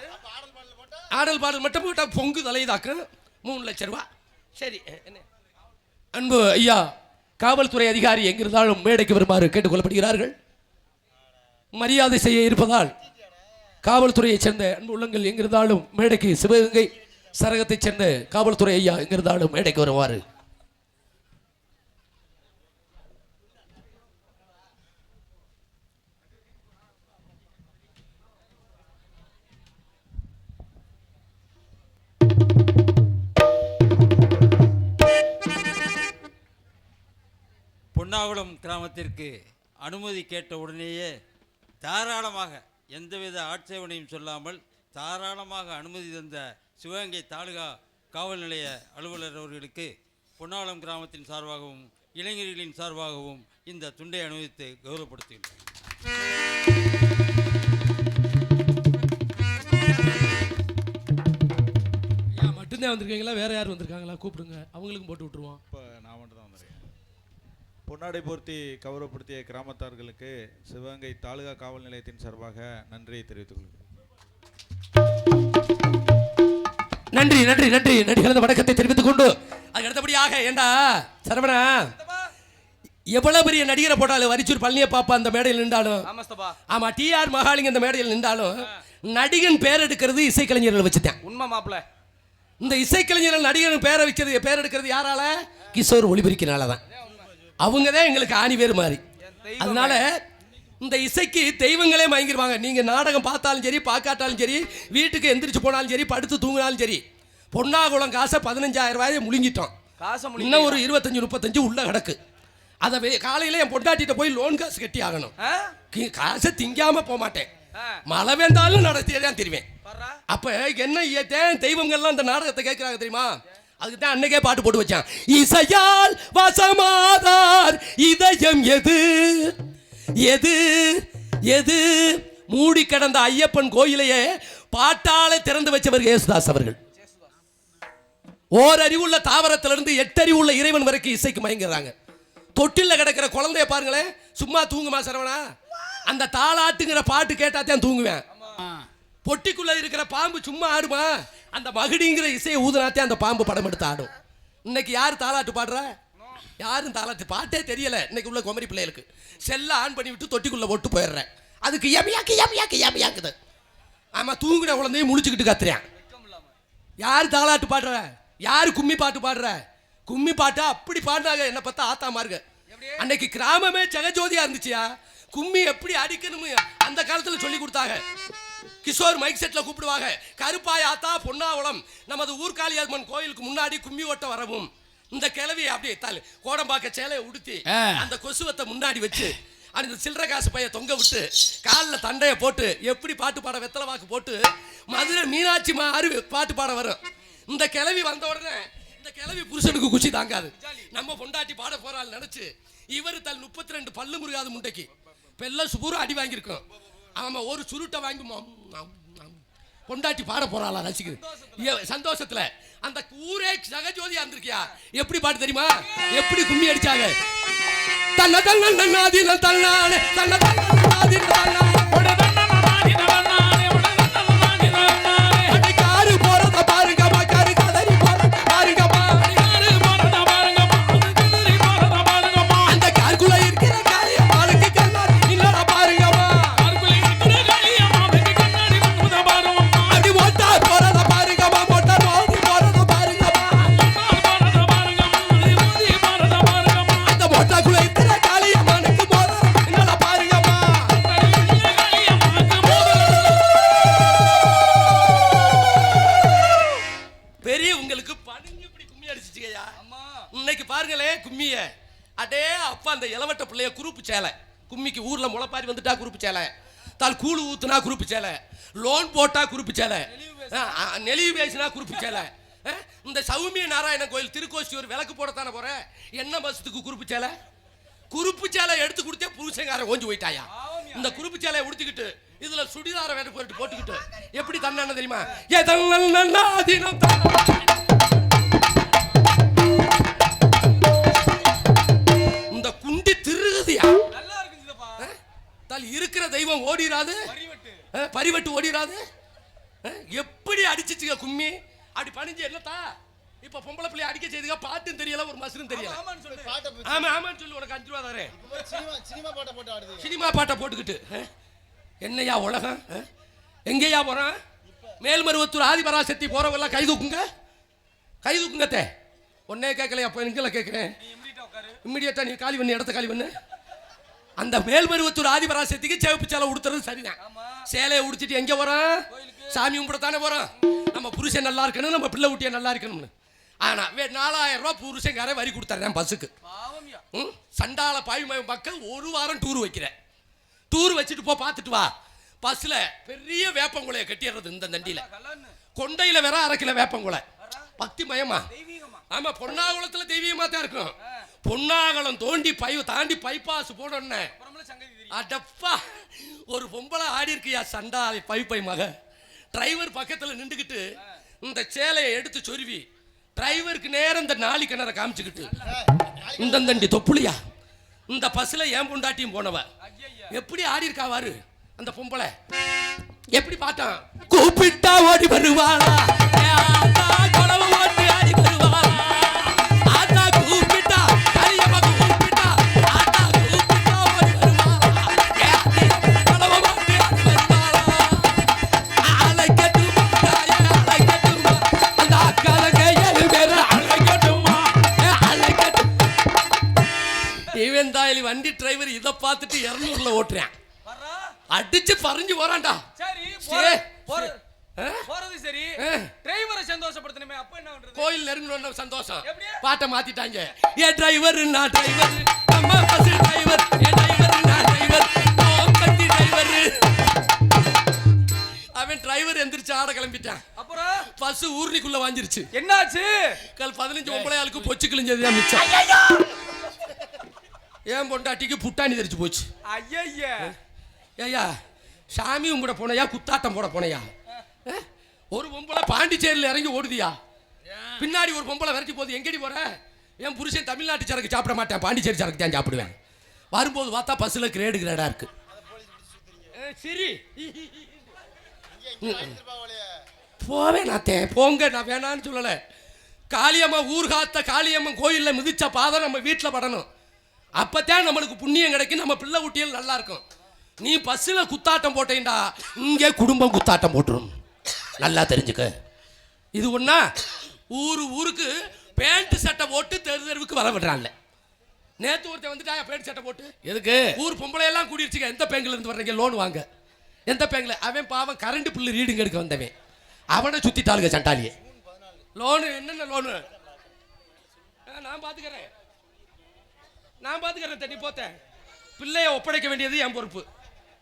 ஆடல் பாடல் மட்டும் போட்டா பொங்கு தலைதாக்கு 3 லட்சம் ரூபா. சரி, அன்பு ஐயா காவல்துறை அதிகாரி எங்கிருந்தாலும் மேடைக்கு வருமாறு கேட்டுக்கொள்ளப்படுகிறார்கள். மரியாதை செய்ய இருப்பதால் காவல்துறையைச் சேர்ந்த அன்பு உள்ளங்கள் எங்கிருந்தாலும் மேடைக்கு, சிவகங்கை சரகத்தைச் சேர்ந்த காவல்துறை ஐயா எங்கிருந்தாலும் மேடைக்கு வருவாரு. பொன்னாகுளம் கிராமத்திற்கு அனுமதி கேட்ட உடனேயே தாராளமாக எந்தவித ஆட்சேபனையும் சொல்லாமல் தாராளமாக அனுமதி தந்த சிவகங்கை தாலுகா காவல் நிலைய அலுவலர் அவர்களுக்கு பொன்னாகுளம் கிராமத்தின் சார்பாகவும் இளைஞர்களின் சார்பாகவும் இந்த துண்டை அனுமதித்து கௌரவப்படுத்துகிறேன். மட்டும்தான் வந்திருக்கீங்களா? வேற யாரும் வந்திருக்காங்களா? கூப்பிடுங்க, அவங்களுக்கும் போட்டு விட்டுருவோம். இப்போ நான் மட்டும் தான் வந்திருக்கேன். பொன்னாடை போர்த்தி கௌரவப்படுத்திய கிராமத்தார்களுக்கு சிவகங்கை தாலுகா காவல் நிலையத்தின் சார்பாக நன்றியை தெரிவித்துக் கொள்கிறேன். நன்றி நன்றி நன்றி நன்றி கலந்த வணக்கத்தை தெரிவித்துக் கொண்டு, அதுக்கு அடுத்தபடியாக ஏண்டா சரவணா, எவ்வளவு பெரிய நடிகரை போட்டாலும் வரிச்சூர் பழனியை பாப்பா அந்த மேடையில் நின்றாலும், ஆமா TR மகாலிங்க அந்த மேடையில் நின்றாலும், நடிகன் பேர் எடுக்கிறது இசைக்கலைஞர்கள் வச்சுட்டேன். உண்மை மாப்பிள்ள. இந்த இசைக்கலைஞர்கள் நடிகன் பேரை வச்சது, பேர் எடுக்கிறது யாரால? கிஷோர் ஒளிபெருக்கினால தான். அவங்க தான் எங்களுக்கு ஆணி வேறு மாதிரி. அதனால இந்த இசைக்கு தெய்வங்களே மயங்கிடுவாங்க. நீங்கள் நாடகம் பார்த்தாலும் சரி, பார்க்காட்டாலும் சரி, வீட்டுக்கு எந்திரிச்சு போனாலும் சரி, படுத்து தூங்கினாலும் சரி, பொன்னாகுளம் காசை 15,000 ரூபாயை முழுங்கிட்டோம். இன்னும் ஒரு 25-35 உள்ள கிடக்கு. அதை காலையில் என் பொண்டாட்டிகிட்ட போய் லோன் காசு கட்டி ஆகணும். காசை திங்காம போக மாட்டேன். மழை வேண்டாலும் நடத்தியே தான் தெரிவேன். அப்போ என்ன தெய்வங்கள்லாம் இந்த நாடகத்தை கேட்குறாங்க தெரியுமா? அதுக்கு தான் அன்னைக்கே பாட்டு போட்டு வச்சான். இசையால் வசமாதார் இதயம் எது எது எது. மூடி கிடந்த ஐயப்பன் கோயிலையே பாட்டாலே திறந்து வச்சவர் இயேசுதாஸ் அவர்கள். ஓரறிவுள்ள தாவரத்திலிருந்து 8 அறிவுள்ள இறைவன் வரைக்கும் இசைக்கு மயங்குறாங்க. தொட்டில கிடக்கிற குழந்தைய பாருங்களேன், சும்மா தூங்குமா சரவணா? அந்த தாளாட்டுங்கிற பாட்டு கேட்டா தான் தூங்குவேன். பொட்டிக்குள்ள இருக்கிற பாம்பு சும்மா ஆடுமா? அந்த மகிடிங்கிற இசையை ஊதுனாத்தே அந்த பாம்பு படம் எடுத்து ஆடும். இன்னைக்கு யாரு தாளாட்டு பாடுற? யாரும் தாளாட்டு பாட்டே தெரியல. இன்னைக்கு உள்ள குமரி பிள்ளைகளுக்கு செல்ல ஆன் பண்ணி விட்டு தொட்டிக்குள்ள போட்டு போயிடுறேன். அதுக்கு எமியாக்குது. ஆமா, தூங்குன குழந்தையும் முழிச்சுக்கிட்டு கத்துறேன். யார் தாளாட்டு பாடுற? யார் கும்மி பாட்டு பாடுற? கும்மி பாட்டா அப்படி பாடுறாங்க. என்ன பார்த்தா ஆத்தா மாருங்க. அன்னைக்கு கிராமமே ஜெகஜோதியா இருந்துச்சியா. கும்மி எப்படி அடிக்கணும் அந்த காலத்தில் சொல்லி கொடுத்தாங்க. கிஷோர் மைக் செட்ல கூப்பிடுவாங்க. கருப்பாய் ஆத்தா பொன்னாகுளம் நமது ஊர்காளியம்மன் கோயிலுக்கு முன்னாடி கும்மி ஓட்ட வரவும். இந்த கிழவி அப்படியே கோடம்பாக்க சேலையை உடுத்தி அந்த கொசுவத்தை முன்னாடி வச்சு அந்த சில்லற காசு பைய தொங்க விட்டு காலில் தண்டைய போட்டு எப்படி பாட்டு பாட வெத்தலை வாக்கு போட்டு மதுரை மீனாட்சி மாறு பாட்டு பாட வரும். இந்த கிழவி வந்த உடனே இந்த கிழவி புருஷனுக்கு குச்சி தாங்காது. நம்ம பொண்டாட்டி பாட போறாள் நினைச்சு இவர் 32 பல்லு முருகாது முண்டைக்கு பெல்ல சுபூர் அடி வாங்கியிருக்கோம். ஆமா, ஒரு சுருட்டை வாங்கி பொண்டாட்டி பாட போறாளா ரசிக்குது சந்தோஷத்துல. அந்த ஊரே சகஜோதியா இருந்திருக்கியா? எப்படி பாட்டு தெரியுமா? எப்படி கும்மி அடிச்சாங்க? தன்ன தன்ன நன்னாதின தன்னானே தன்ன தன்ன நன்னாதின தன்னானே காரு போறத பாருங்க காரு கதறி போறத பாருங்க அந்த காருக்குள்ள இருக்கிற காரிய பாலுக்கு கண்ணாடி இல்லடா பாருங்க அப்படி மோட்டா போறத பாருங்க மோட்டா மோதி போறத பாருங்க அந்த மோட்டாக்குள்ள இருக்கிற காரிய மனுக்கு போறத இல்லடா பாருங்க. பெரியவங்களுக்கு பணிஞ்சு இப்படி கும்மி அடிச்சிச்சுங்கய்யா. இன்னைக்கு பாருங்களே கும்மிய அடே அப்பா அந்த இளவட்ட பிள்ளைய குரூப்பு சேலை கும்மிக்கு ஊர்ல முளைப்பாரி வந்துட்டா குரூப்பு சேலை, தால் கூழு ஊத்துனா குரூப்பு சேலை, லோன் போட்டா குரூப்பு சேலை, நெளிவு பேசினா குரூப்பு சேலை. இந்த சௌமிய நாராயண கோயில் திருக்கோஷ்டியூர் விளக்கு போடத்தானே போற என்ன பஸ்ஸுக்கு குரூப்பு சேலை? குறுப்பு சேலை எடுத்து கொடுத்தே புருஷங்கார ஓஞ்சி போயிட்டாயா. இந்த குறுப்பு சேலையை உடுத்திக்கிட்டு இதுல சுடிதார வேட்டு போட்டுக்கிட்டு எப்படி தண்ணான தெரியுமா? இந்த குண்டி திருகுதியா இருக்கிற தெய்வம் ஓடிராது, பரிவட்டு ஓடிராது. எப்படி அடிச்சிச்சுங்க கும்மி? அப்படி பணிஞ்சு என்னத்தா இப்ப பொம்பளை பிள்ளை அடிக்க செய்துங்க. பாட்டும் தெரியல, ஒரு மசரும் தெரியல. ஆமா ஆமான்னு சொல்லி உனக்கு 5 ரூபா தரேன். சினிமா பாட்டை போட்டுக்கிட்டு என்னையா உலகம்? எங்கேயா போறான்? மேல்மருவத்தூர் ஆதிபராசக்தி போறவங்க கை தூக்குங்க, கை தூக்குங்க. ஒன்னே கேட்கலையா? அப்ப எங்களை கேட்கிறேன். இம்மிடியட்டா நீ காலி பண்ணி இடத்த காலி பண்ணு. அந்த மேல்மருவத்தூர் ஆதிபராசக்திக்கு சேவப்பு சேலை உடுத்துறது சரிதான். சேலையை உடுத்திட்டு எங்க போறோம்? சாமி கும்பிடத்தானே போறோம். நம்ம புருஷன் நல்லா இருக்கணும், நம்ம பிள்ளை ஊட்டிய நல்லா இருக்கணும்னு. ஆனா 4000 ரூபாய் புருஷன்கார வரி கொடுத்துறேன் பஸ்ஸுக்கு. சண்டால பாய்மய மக்கள் ஒரு வாரம் டூர் வைக்கிறேன். டூர் வச்சுட்டு போ, பார்த்துட்டு வா. பஸ்ல பெரிய வேப்பங்குலையை கட்டிடுறது இந்த தண்டியில, கொண்டையில வேற 1/2 கிலோ வேப்பங்குலை. பக்தி மயமா? ஆமா, பொன்னாகுளத்துல தெய்வீகமா தான் இருக்கும். பொன்னாகுளம் தாண்டி பைபாஸ் போனோன்னு அடப்பா ஒரு பொம்பளை ஆடி இருக்கியா சண்டாலை பை மக. டிரைவர் பக்கத்துல நின்றுக்கிட்டு இந்த சேலையை எடுத்து சொருவி டிரைவருக்கு நேரம் இந்த நாளி கிணற காமிச்சுக்கிட்டு இந்த தண்டி தொப்புளியா இந்த பஸ்ல ஏன் பொண்டாட்டியும் போனவ எப்படி ஆடி இருக்காவாரு அந்த பொம்பளை. எப்படி பார்த்தான்? கூப்பிட்டா ஓடி வருவாளா, ஓட்டி ஆடி வருவாளா, ஆத்தா கூப்பிட்டா கரியம்மா கூப்பிட்டா, ஆத்தா கூப்பிட்டா ஓடி வருவாளா, ஓட்டி ஆடி வருவாளா, அழைக்கட்டுமா அழைக்கட்டுமா அந்த அக்காலங்க 7 பேர் அழைக்கட்டுமா அழைக்கட்டும். இவன் தாயலி வண்டி டிரைவர் இதை பார்த்துட்டு 200ல ஓட்டுறேன். அடிச்சு பறிஞ்சு போறான்டா. சரி போறது சரி, டிரைவரை சந்தோஷப்படுத்தணுமே, அப்ப என்ன பண்றது? கோயில் நெருங்கணும் சந்தோஷம். பாட்டை மாத்திட்டாங்க. ஏ டிரைவர் நான் டிரைவர், நம்ம பஸ் டிரைவர், ஏ டிரைவர் நான் டிரைவர், பத்தி டிரைவர். அவன் டிரைவர் எந்திரிச்சு ஆட கிளம்பிட்டான். அப்புறம் பஸ் ஊர்னிக்குள்ள வாஞ்சிருச்சு. என்னாச்சு? 15 ஒம்பளையாளுக்கு பொச்சு கிழிஞ்சது மிச்சம். ஏன் பொண்டாட்டிக்கு புட்டாணி தெரிச்சு போச்சு. ஐயா ஐயா சாமியும் கூட போனையா, குத்தாட்டம் போட போனையா? ஒரு பொம்பளை பாண்டிச்சேரியில் இறங்கி ஓடுதியா, பின்னாடி ஒரு பொம்பளை விரட்டி போகுது. எங்கடி போற? என் புருஷன் தமிழ்நாட்டு சரக்கு சாப்பிட மாட்டேன், பாண்டிச்சேரி சரக்கு தான் சாப்பிடுவேன். வரும்போது பார்த்தா பஸ்ஸில் கிரேடா இருக்கு. சரி போவேன் நாத்தேன், போங்க, நான் வேணான்னு சொல்லலை. காளியம்மா ஊர்காத்த காளியம்மன் கோயிலில் மிதிச்ச பாதை நம்ம வீட்டில் படணும். அப்பத்தான் நம்மளுக்கு புண்ணியம் கிடைக்கும், நம்ம பிள்ளை குட்டிகள் நல்லா இருக்கும். நீ பஸ்ஸில் குத்தாட்டம் போட்டேன்டா, இங்கே குடும்பம் குத்தாட்டம் போட்டுரும். நல்லா தெரிஞ்சுக்க. இது ஒன்றா ஊருக்கு பேண்ட் சட்டை போட்டு தெருவுக்கு வர விடுறான்ல. நேற்று ஒருத்தன் வந்துட்டா பேண்ட் சட்டை போட்டு எதுக்கு? ஊர் பொம்பளையெல்லாம் கூடிருச்சுக்க. எந்த பேங்கில் இருந்து வர்றீங்க லோன் வாங்க? எந்த பேங்கில்? அவன் பாவம் கரண்ட் பில்லு ரீடிங் எடுக்க வந்தவன், அவனை சுற்றிட்டாளுங்க சண்டாலியே. லோனு என்னென்ன லோனு? நான் பார்த்துக்கிறேன் தண்ணி போத்தேன். பிள்ளைய ஒப்படைக்க வேண்டியது என் பொறுப்பு.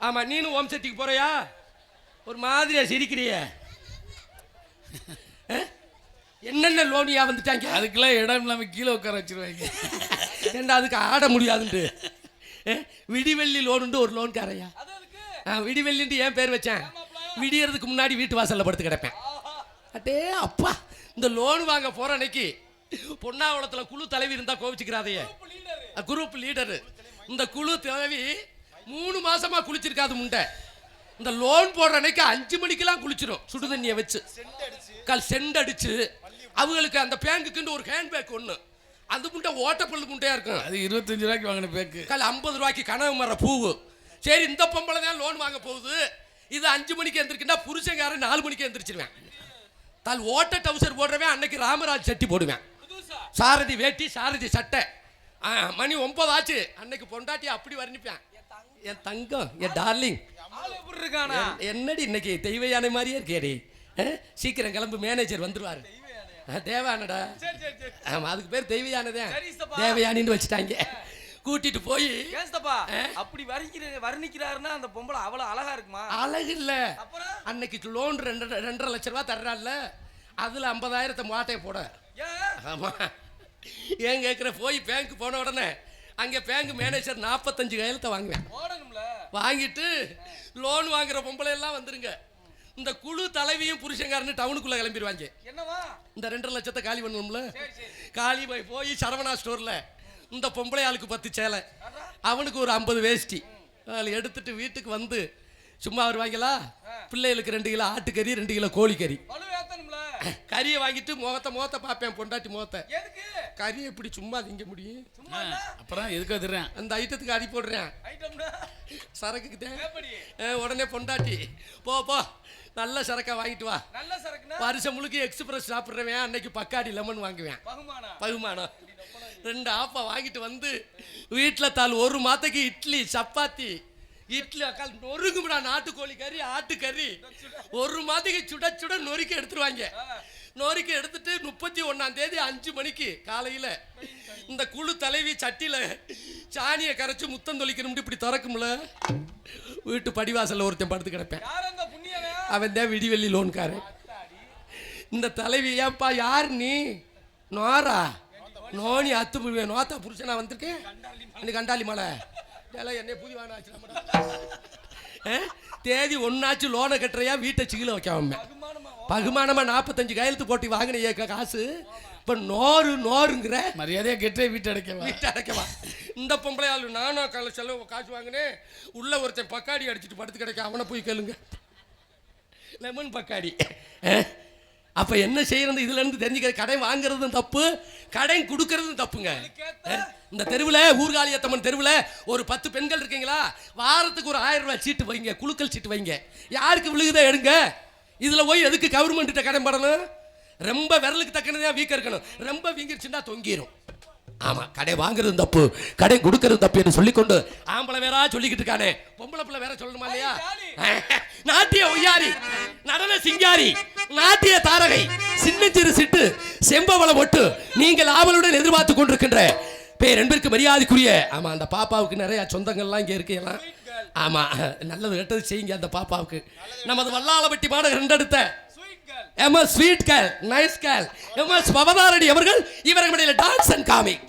ஆமா, நீனும் ஓம் சக்திக்கு போறியா? ஒரு மாதிரியா சிரிக்கிறிய? என்னென்ன லோனியா வந்துட்டாங்க? அதுக்கெல்லாம் இடம் இல்லாம கீழே உட்கார வச்சிருவாங்க. ஏண்டா அதுக்கு ஆட முடியாதுன்ட்டு விடிவெள்ளி லோனுண்டு ஒரு லோன் காரையா. அது எதுக்கு? விடிவெள்ளின்ட்டு ஏன் பேர் வச்சேன்? விடியறதுக்கு முன்னாடி வீட்டு வாசல்ல படுத்து கிடப்பேன். அட்டே அப்பா, இந்த லோன் வாங்க போற அன்னைக்கு பொன்னாவளத்துல குழு தலைவி இருந்தா கோவிச்சுக்கிறாதையே, குரூப் லீடரு. இந்த குழு தலைவி 3 மாசமா குளிச்சிருக்காது முண்டை. இந்த லோன் போடுற அன்னைக்கு 5 மணிக்கெல்லாம் குளிச்சிடும் சுடு தண்ணியை வச்சு, செண்ட் அடிச்சு. அவங்களுக்கு அந்த பேங்குக்குன்னு ஒரு ஹேண்ட் பேக் ஒன்று, அந்த முண்டை ஓட்டப்பள்ளு முட்டையா இருக்கும். அது 25 ரூபாய்க்கு வாங்கின பேக்கு. 50 ரூபாய்க்கு கனவு மர பூவு. சரி, இந்த பொம்பளை தான் லோன் வாங்க போகுது, இது 5 மணிக்கு எந்திரிக்குன்னா புருஷங்காரன் 4 மணிக்கு எந்திரிச்சிருவேன். தால் ஓட்ட டவுசர் போடுறவன் அன்னைக்கு ராமராஜ் சட்டி போடுவேன், சாரதி வேட்டி சாரதி சட்டை. மணி 9 ஆச்சு, அன்னைக்கு பொண்டாட்டி அப்படி வர்ணிப்பேன், என் தங்கம் என் டார்லிங் என்னடி இன்னைக்கு தெய்வ யானை மாதிரியே இருக்கேடி, சீக்கிரம் கிளம்பு மேனேஜர் வந்துருவாரு. தேவயானடா, ஆமா அதுக்கு பேர் தெய்வ யானைதான், தேவயானின்னு வச்சுட்டாங்க. கூட்டிட்டு போய் அப்படி வர்ணிக்கிறாருன்னா அந்த பொம்பளை அவ்வளவு அழகா இருக்குமா? அழகு இல்ல, அன்னைக்கு லோன் 2.5 லட்சம் ரூபாய் தர்றான்ல, அதுல 50,000 மாட்டையை போட. ஆமா, ஏன் கேட்குற? போய் பேங்க் போன உடனே அங்கே பேங்க் மேனேஜர் 45 கையெழுத்தை வாங்குவேன். வாங்கிட்டு லோன் வாங்குற பொம்பளை எல்லாம் வந்துருங்க, இந்த குழு தலைவியும் புருஷங்காரன்னு டவுனுக்குள்ள கிளம்பிடுவாங்க. இந்த 2.5 லட்சத்தை காலி பண்ணணும்ல, காலி போய் சரவணா ஸ்டோர்ல இந்த பொம்பளை ஆளுக்கு 10 சேலை, அவனுக்கு ஒரு 50 வேஷ்டி எடுத்துட்டு வீட்டுக்கு வந்து சும்மா வருவாங்களா, பிள்ளைகளுக்கு 2 கிலோ ஆட்டுக்கறி 2 கிலோ கோழிக்கறி. கறியை வாங்கிட்டு முகத்தை பார்ப்பேன், பொண்டாட்டி முகத்தை. கறி எப்படி சும்மா திங்க முடியும்? அப்புறம் எதுக்கு வந்துடுறேன், அந்த ஐட்டத்துக்கு அடி போடுறேன் சரக்குக்கு தான். உடனே பொண்டாட்டி போ நல்ல சரக்கா வாங்கிட்டு வா. வருஷம் முழுக்க எக்ஸ்பிரஸ் சாப்பிட்றவன் அன்னைக்கு பக்காடி லெமன் வாங்குவேன், பகுமானம். 2 ஆப்பா வாங்கிட்டு வந்து வீட்டில் தாள் 1 மாதத்துக்கு இட்லி சப்பாத்தி, இட்லி அக்கால் நொறுங்கும்டா, நாட்டுக்கோழி கறி ஆட்டுக்கறி 1 மாதத்துக்கு சுட சுட நொறுக்கி எடுத்துருவாங்க. நொறுக்கி எடுத்துட்டு 31ஆம் தேதி 5 மணிக்கு காலையில் இந்த குழு தலைவி சட்டியில் சாணியை கரைச்சி முத்தம் தொளிக்கணும்னு இப்படி திறக்கும்ல, வீட்டு படிவாசல்ல ஒருத்தன் படுத்து கிடப்பேன், அவன் தான் விடிவெள்ளி லோன்காரன். இந்த தலைவி, ஏன்பா யார் நீ? நோரா நோனி அத்து நோத்தா புருஷனா வந்திருக்கேன், எனக்கு கண்டாலி மலை என்ன புதி வாங்க தேதி 1 லோனை கட்டுறையா, வீட்டை சிகில வைக்காம பகுமானமா 45 கையெழுத்து போட்டு வாங்கின காசு இப்ப நோருங்கிற மரியாதையா கெட்டே வீட்டு அடைக்கவா. இந்த பொம்பளை ஆளு நானும் செலவு காசு வாங்கினேன், உள்ள ஒருத்தன் பக்காடி அடிச்சுட்டு படுத்து கிடைக்க, அவனை போய் கேளுங்க, லெமன் பக்காடி. அப்ப என்ன செய்யறது? இதுல இருந்து தெரிஞ்சுக்க, கடை வாங்குறதும் தப்பு, கடை கொடுக்கறதும் தப்புங்க. இந்த தெருவில் ஊர்காளியத்தம்மன் தெருவில் ஒரு 10 பெண்கள் இருக்கீங்களா, வாரத்துக்கு ஒரு 1000 ரூபாய் சீட்டு வைங்க, குழுக்கள் சீட்டு வைங்க, யாருக்கு விழுகுதோ எடுங்க. இதுல போய் எதுக்கு கவர்மெண்ட்ட கடன் படணும்? ரொம்ப விரலுக்கு தக்கனதா வீக்க இருக்கணும், ரொம்ப வீங்கிருச்சுன்னா தொங்கிரும். ஆமா, கடை வாங்குறது தப்பு, கடை கொடுக்கறது தப்பு என்று சொல்லிக்கொண்டு ஆம்பளை வேறா சொல்லிக்கிட்டு இருக்கானே, பொம்பளை பிள்ளை வேற சொல்லணுமா இல்லையா? நாட்டிய ஒய்யாரி, நடன சிங்காரி, நாட்டிய தாரகை, சின்னஞ்சிறு சிட்டு, செம்பவளம் ஒட்டு, நீங்கள் ஆவலுடன் எதிர்பார்த்து கொண்டிருக்கின்ற பேரன்பிற்கு மரியாதைக்குரிய, ஆமா அந்த பாப்பாவுக்கு நிறைய சொந்தங்கள்லாம் இங்கே இருக்கலாம். ஆமா, நல்லது கெட்டது செய்யுங்க அந்த பாப்பாவுக்கு. நமது வல்லாளப்பட்டி மாநகர் 2 எடுத்த MS sweet girl, nice girl, MS பவதாரடி அவர்கள் இவர்களுடைய டான்ஸ் அண்ட் காமிக்.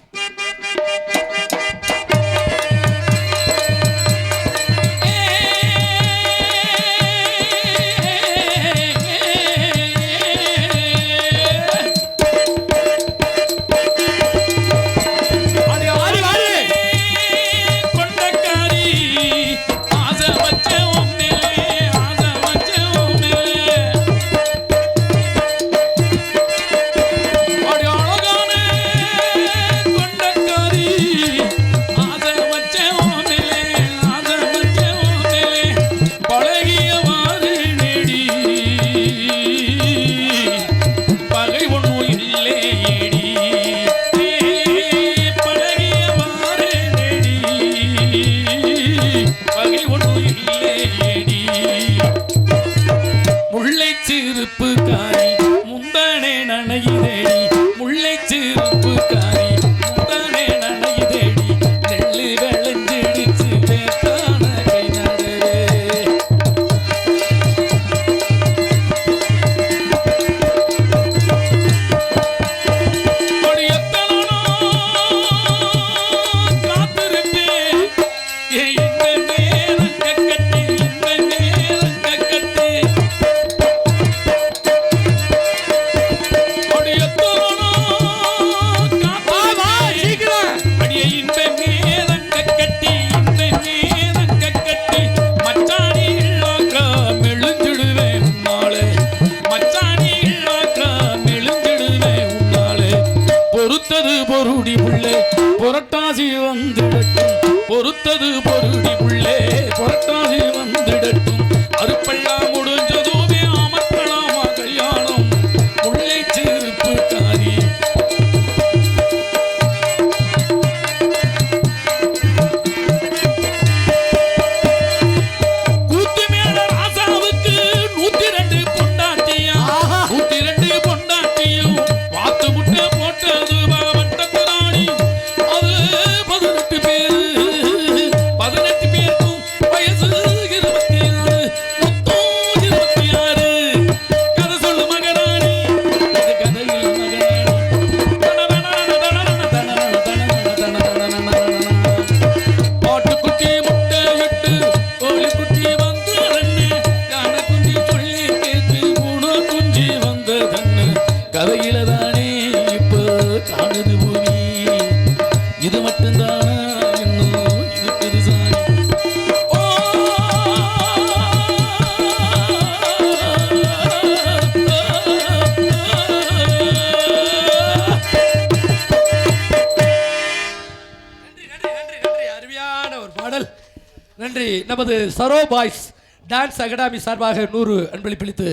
நமது சரோ பாய்ஸ் டான்ஸ் அகாடமி சார்பாக 100 அன்பளிப்பளித்து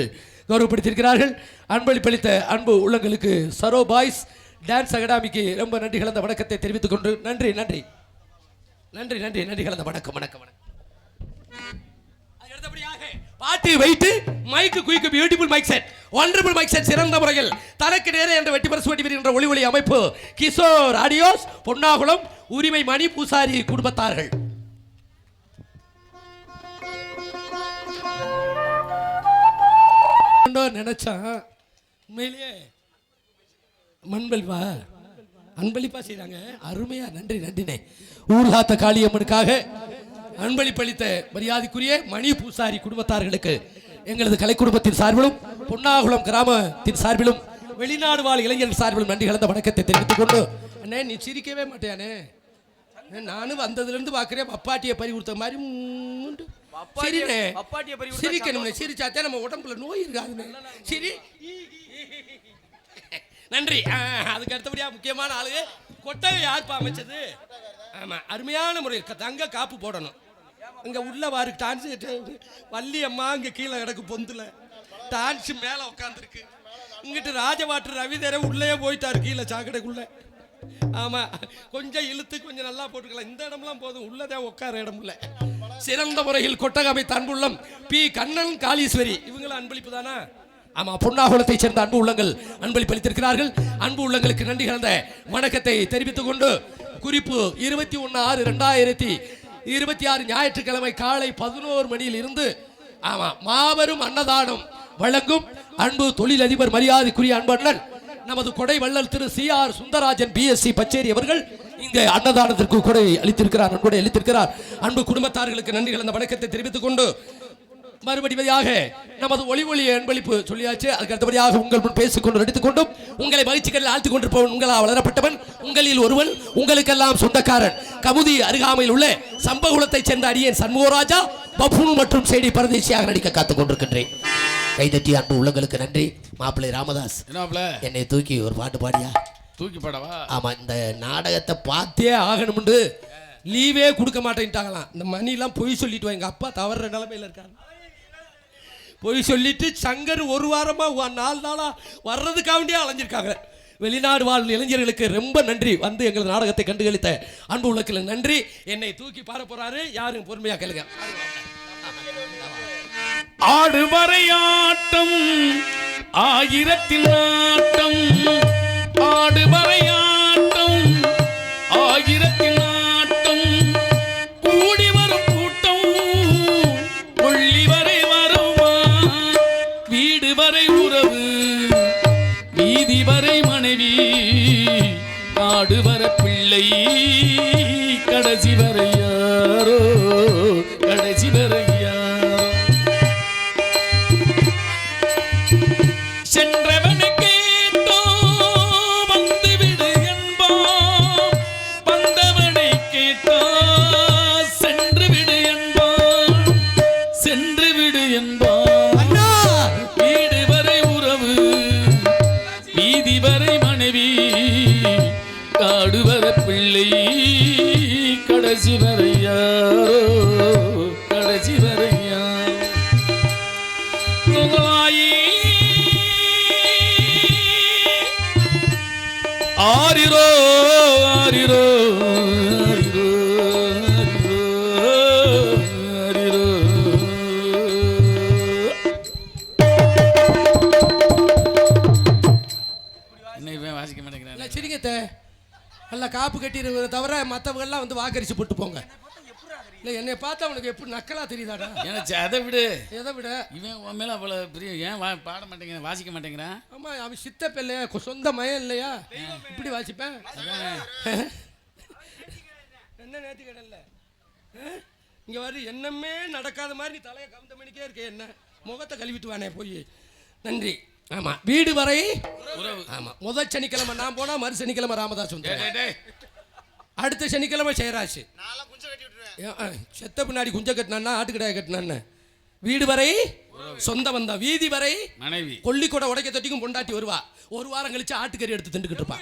கௌரவப்படுத்தியிருக்கிறார்கள். அன்பளிப்பளித்த அன்பு உள்ளங்களுக்கு சரோ பாய்ஸ் டான்ஸ் அகாடமிக்கு ரொம்ப நன்றி கலந்த வணக்கத்தை தெரிவித்துக் கொண்டு நன்றி நன்றி நன்றி நன்றி நன்றி கலந்த வணக்கம் வணக்கம் வணக்கம். பாட்டு வைத்து mic quick beautiful mic set wonderful mic set சிறந்த முறையில் தனக்கு நேரே என்ற வெட்டி பரிசு வெட்டி வருகின்ற ஒளி அமைப்பு கிஷோர் ஆடியோஸ் பொன்னாகுளம் உரிமை மணி பூசாரி குடும்பத்தார்கள். நினைச்சா உண்மையிலேயே மண்பல்வா அன்பளிப்பா செய்றாங்க. அருமையா நன்றி நன்றினே. ஊர்காத்த காளியம்மனுக்காக அன்பளிப்பளித்த மரியாதைக்குரிய மணி பூசாரி குடும்பத்தார்களுக்கு எங்களது கலை குடும்பத்தின் சார்பிலும் பொன்னாகுளம் கிராமத்தின் சார்பிலும் வெளிநாடு வாழ் இளைஞர்கள் சார்பிலும் நன்றி கலந்த வணக்கத்தை தெரிவித்துக் கொண்டு அண்ணே நீ சிரிக்கவே மாட்டேனே. நானும் வந்ததுலேருந்து பார்க்குறேன் பப்பாட்டியை பறி கொடுத்த மாதிரி சரிண்ணே சிரிக்கணும்னே. சிரிச்சாத்தே நம்ம உடம்புல நோய் இருக்காதுண்ணே. சரி நன்றி. அதுக்கு அடுத்தபடியாக முக்கியமான ஆளுங்க கொட்டகை யார்ப்பா அமைச்சது? ஆமாம் அருமையான முறையில் தங்க காப்பு போடணும். இங்கே உள்ள வாரு டான்ஸ் வள்ளி அம்மா இங்கே கீழே கிடக்கு பொந்துல டான்ஸ் மேலே உட்காந்துருக்கு. இங்கிட்டு ராஜவாட்டு ரவிதர உள்ளே போயிட்டாரு கீழே சாக்கடைக்குள்ள. ஆமாம் கொஞ்சம் இழுத்து கொஞ்சம் நல்லா போட்டுக்கலாம். இந்த இடம்லாம் போதும் உள்ளதான் உட்கார இடம் இல்லை. சிறந்த முறையில் கொட்டகை அமைத்த அன்புள்ளம் பி கண்ணன் காளீஸ்வரி இவங்களும் அன்பளிப்பு தானா? ஆமாம் பொன்னாகுளத்தை சேர்ந்த அன்பு உள்ளங்கள் அன்பளிப்பு அளித்திருக்கிறார்கள். அன்பு உள்ளங்களுக்கு நன்றி கலந்த வணக்கத்தை தெரிவித்துக் கொண்டு குறிப்பு 21/6/2026 ஞாயிற்றுக்கிழமை காலை 11 மணியில் இருந்து ஆமாம் மாபெரும் அன்னதானம் வழங்கும் அன்பு தொழிலதிபர் மரியாதைக்குரிய அன்பண்ணன் நமது கொடை வள்ளல் திரு CR சுந்தராஜன் BSc பச்சேரி அவர்கள் இங்கே அன்னதானத்திற்கு கொடை அளித்திருக்கிறார். நன்கொடை அளித்திருக்கிறார். அன்பு குடும்பத்தார்களுக்கு நன்றி கலந்த வணக்கத்தை தெரிவித்துக் கொண்டு மறுபடியாக நமது ஒளி அன்பளிப்பு சொல்லியாச்சு. அதுக்கு அடுத்தபடியாக உங்கள் முன் பேசிக்கொண்டு நடித்துக் கொண்டும் உங்களை மகிழ்ச்சிகளில் ஆழ்த்திக் கொண்டிருப்பவன் உங்களால் வளரப்பட்டவன் உங்களில் ஒருவன் உங்களுக்கெல்லாம் சொந்தக்காரன் கமுதி அருகாமையில் உள்ள சம்பகுளத்தைச் சேர்ந்த அடியேன் சண்முகராஜா பப்புன் மற்றும் சேடி பரதேசியாக நடிக்க காத்துக் கொண்டிருக்கின்றேன். கைதட்டி அன்பு உள்ளங்களுக்கு நன்றி. மாப்பிள்ளை ராமதாஸ் என்னை தூக்கி ஒரு பாட்டு பாடியா? தூக்கி பாடவா? ஆமா இந்த நாடகத்தை பார்த்தே ஆகணும்னு லீவே கொடுக்க மாட்டேன்ட்டாங்களாம். இந்த மணிலாம் பொய் சொல்லிட்டு எங்க அப்பா தவறுற நிலைமையில இருக்காரு. பொய் சொல்லிட்டு சங்கர் ஒரு வாரமா 4 நாளா வர்றதுக்காக அலைஞ்சிருக்காங்க. வெளிநாடு வாழ் இளைஞர்களுக்கு ரொம்ப நன்றி. வந்து எங்களது நாடகத்தை கண்டுகளித்த அன்பு உள்ளங்களுக்கு நன்றி. என்னை தூக்கி பாட போறாரு. யாரும் பொறுமையா கேளுங்க. ஆடுவரையாட்டம் ஆயிரத்தின் ஆட்டம் ஆடுவரையாட்டம் ஆயிரத்தின் ஆட்டம் கூடி வரும் கூட்டம் கொள்ளி வரை வருமா வீடு வரை உறவு வீதி வரை மனைவி நாடு வர பிள்ளை கடைசி வரை யாரோ கடைசி வரை கடைசி வரையாரோ கடைசி வரையா ஆரிரோ ஆரிரோ ஆரிரோ ஆரிரோ என்ன வாசிக்க மாட்டேங்கிறேன். சரிங்க நல்லா காப்பு கட்டிடுறத தவிர மற்றவங்கெல்லாம் வந்து வாக்கரிச்சு போட்டு போங்க. இல்லை என்னை பார்த்தா அவனுக்கு எப்படி நக்கலா தெரியுதாடா? எனக்கு அதை விடு. எதை விட இவன் உன் மேலே அவ்வளோ பெரிய ஏன் பாட மாட்டேங்கிறேன் வாசிக்க மாட்டேங்கிறான்? ஆமாம் அவன் சித்தப்ப இல்லையா சொந்த மயம் இல்லையா இப்படி வாசிப்பேன். என்ன நேற்று கடல்ல இங்கே வரு என்னமே நடக்காத மாதிரி தலையை கவுந்த மணிக்கே இருக்கே என்ன முகத்தை கழுவிட்டு வானே போய். நன்றி. ஆமாம் வீடு வரை உறவு. ஆமாம் முதல் சனிக்கிழமை நான் போனால் மறு சனிக்கிழமை ராமதாஸ் வந்து அடுத்த சனிக்கிழமை ஜெயராஜ் செத்த பின்னாடி குஞ்ச கட்டினான்னா ஆட்டுக்கடையை கட்டினான்னு வீடு வரை சொந்த வந்தா வீதி வரை மனைவி கொல்லிக்கூட உடைக்க தொட்டிக்கும் பொண்டாட்டி வருவா. ஒரு வாரம் கழிச்சு ஆட்டுக்கறி எடுத்து திண்டுக்கிட்டு இருப்பா.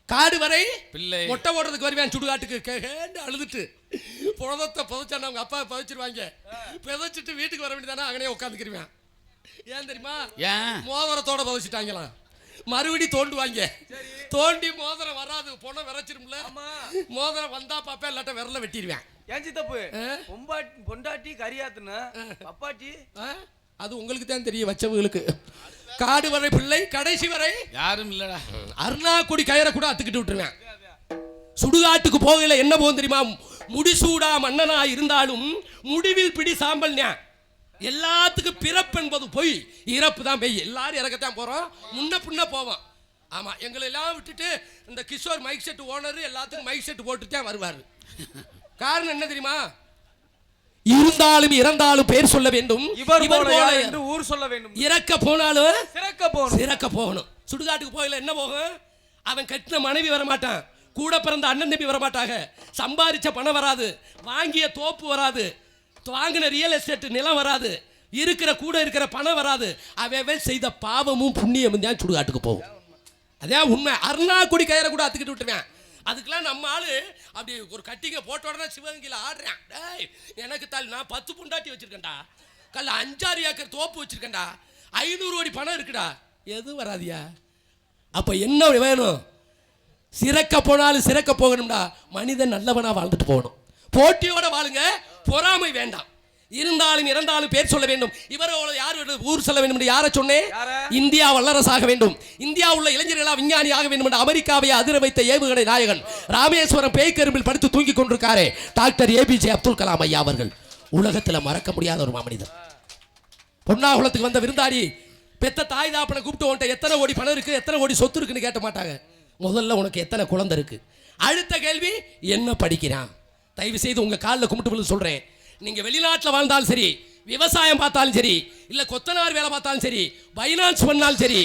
காடு வரை பிள்ளை. மொட்டை ஓடுறதுக்கு வருவேன் சுடுகாட்டுக்கு கேண்டு அழுதுட்டு புரதத்தை புதைச்சான அவங்க அப்பா புதைச்சிருவாங்க. புதைச்சிட்டு வீட்டுக்கு வர வேண்டியதானே அங்கனே உட்காந்துக்கிருவேன். ஏன் தெரியுமா? ஏன் மோதிரத்தோட புதைச்சிட்டாங்களாம். மறுபடி தோண்டுவாங்க. தோண்டி மோதிரம் வராது, பொண்ணை விரைச்சிரும்ல. மோதிரம் வந்தா பாப்பா இல்லாட்ட விரல வெட்டிடுவேன். ஏஞ்சி தப்பு பொண்டாட்டி கரியாத்துனா பப்பாட்டி அது உங்களுக்கு தான் தெரியும் வச்சவங்களுக்கு. காடு வரை பிள்ளை கடைசி வரை யாரும் இல்லடா. அருணாக்குடி கயிறை கூட அத்துக்கிட்டு விட்டுருவேன். சுடுகாட்டுக்கு போகல என்ன போகும் தெரியுமா? முடிசூடா மன்னனா இருந்தாலும் முடிவில் பிடி சாம்பல். எல்லாத்துக்கும் பிறப்பு என்பது பொய், இறப்பு தான் பெய். எல்லாரும் இறக்கத்தான் போறோம், முன்ன பின்ன போவோம். ஆமா, எங்களை எல்லாம் விட்டுட்டு இந்த கிஷோர் மைக் செட் ஓனர் எல்லாத்துக்கும் மைக் செட் போட்டு தான் வருவாரு. காரணம் என்ன தெரியுமா? இருந்தாலும் இறந்தாலும் பேர் சொல்ல வேண்டும், இவர் போல என்று ஊர் சொல்ல வேண்டும். இறக்க போனாலும் சிறக்க போகணும். சுடுகாட்டுக்கு போகல என்ன போகும்? அவன் கட்டின மனைவி வர மாட்டான், கூட பிறந்த அண்ணன் தம்பி வர மாட்டாங்க, சம்பாதிச்ச பணம் வராது, வாங்கிய தோப்பு வராது, வாங்கின ரியல் எஸ்டேட் நிலம் வராது, இருக்கிற கூட இருக்கிற பணம் வராது. அவன் செய்த பாவமும் புண்ணியமும் தான் சுடுகாட்டுக்கு போகும். அதான் உண்மை. அருணாக்குடி கயிறை கூட அத்துக்கிட்டு விட்டுருவேன். அதுக்கெல்லாம் நம்ம ஆளு அப்படி ஒரு கட்டிங்க போட்ட உடனே சிவகங்கையில் ஆடுறேன். டேய் எனக்கு தாள் நான் 10 பொண்டாட்டி வச்சிருக்கேன்டா, கல்ல 5-6 ஏக்கர் தோப்பு வச்சிருக்கேன்டா, 500 கோடி பணம் இருக்குடா, எதுவும் வராதியா? அப்ப என்ன வேணும்? சிறக்க போனாலும் சிறக்க போகணும்டா. மனிதன் நல்லவனா வாழ்ந்துட்டு போகணும். போட்டியோட வாழுங்க, பொறாமை வேண்டாம். இருந்தாலும் இறந்தாலும் பேர் சொல்ல வேண்டும். இவரோட யார் ஊர் சொல்ல வேண்டும் என்று யாரை சொன்னேன்? இந்தியா வல்லரசாக வேண்டும், இந்தியா உள்ள இளைஞர்களா விஞ்ஞானி ஆக வேண்டும் என்று அமெரிக்காவை அதிர வைத்த ஏவுகணை நாயகன் ராமேஸ்வரம் பேய்க்கரும்பில் படுத்து தூங்கி கொண்டிருக்காரே டாக்டர் ஏபிஜே அப்துல் கலாம் ஐயா அவர்கள் உலகத்தில் மறக்க முடியாத ஒரு மாமனிதர். பொன்னாகுளத்துக்கு வந்த விருந்தாடி பெத்த தாய் தாப்பனை கூப்பிட்டு உன்ட்ட எத்தனை கோடி பணம் இருக்கு, எத்தனை கோடி சொத்து இருக்குன்னு கேட்ட மாட்டாங்க. முதல்ல உனக்கு எத்தனை குழந்தை இருக்கு. அடுத்த கேள்வி என்ன படிக்கிறான். தயவு செய்து உங்க காலில் கும்பிட்டு சொல்றேன், நீங்க வெளிநாட்டில் வாழ்ந்தாலும் சரி, விவசாயம் பார்த்தாலும் சரி, இல்ல கொத்தனார் வேலை பார்த்தாலும் சரி, பைனான்ஸ் பண்ணாலும் சரி,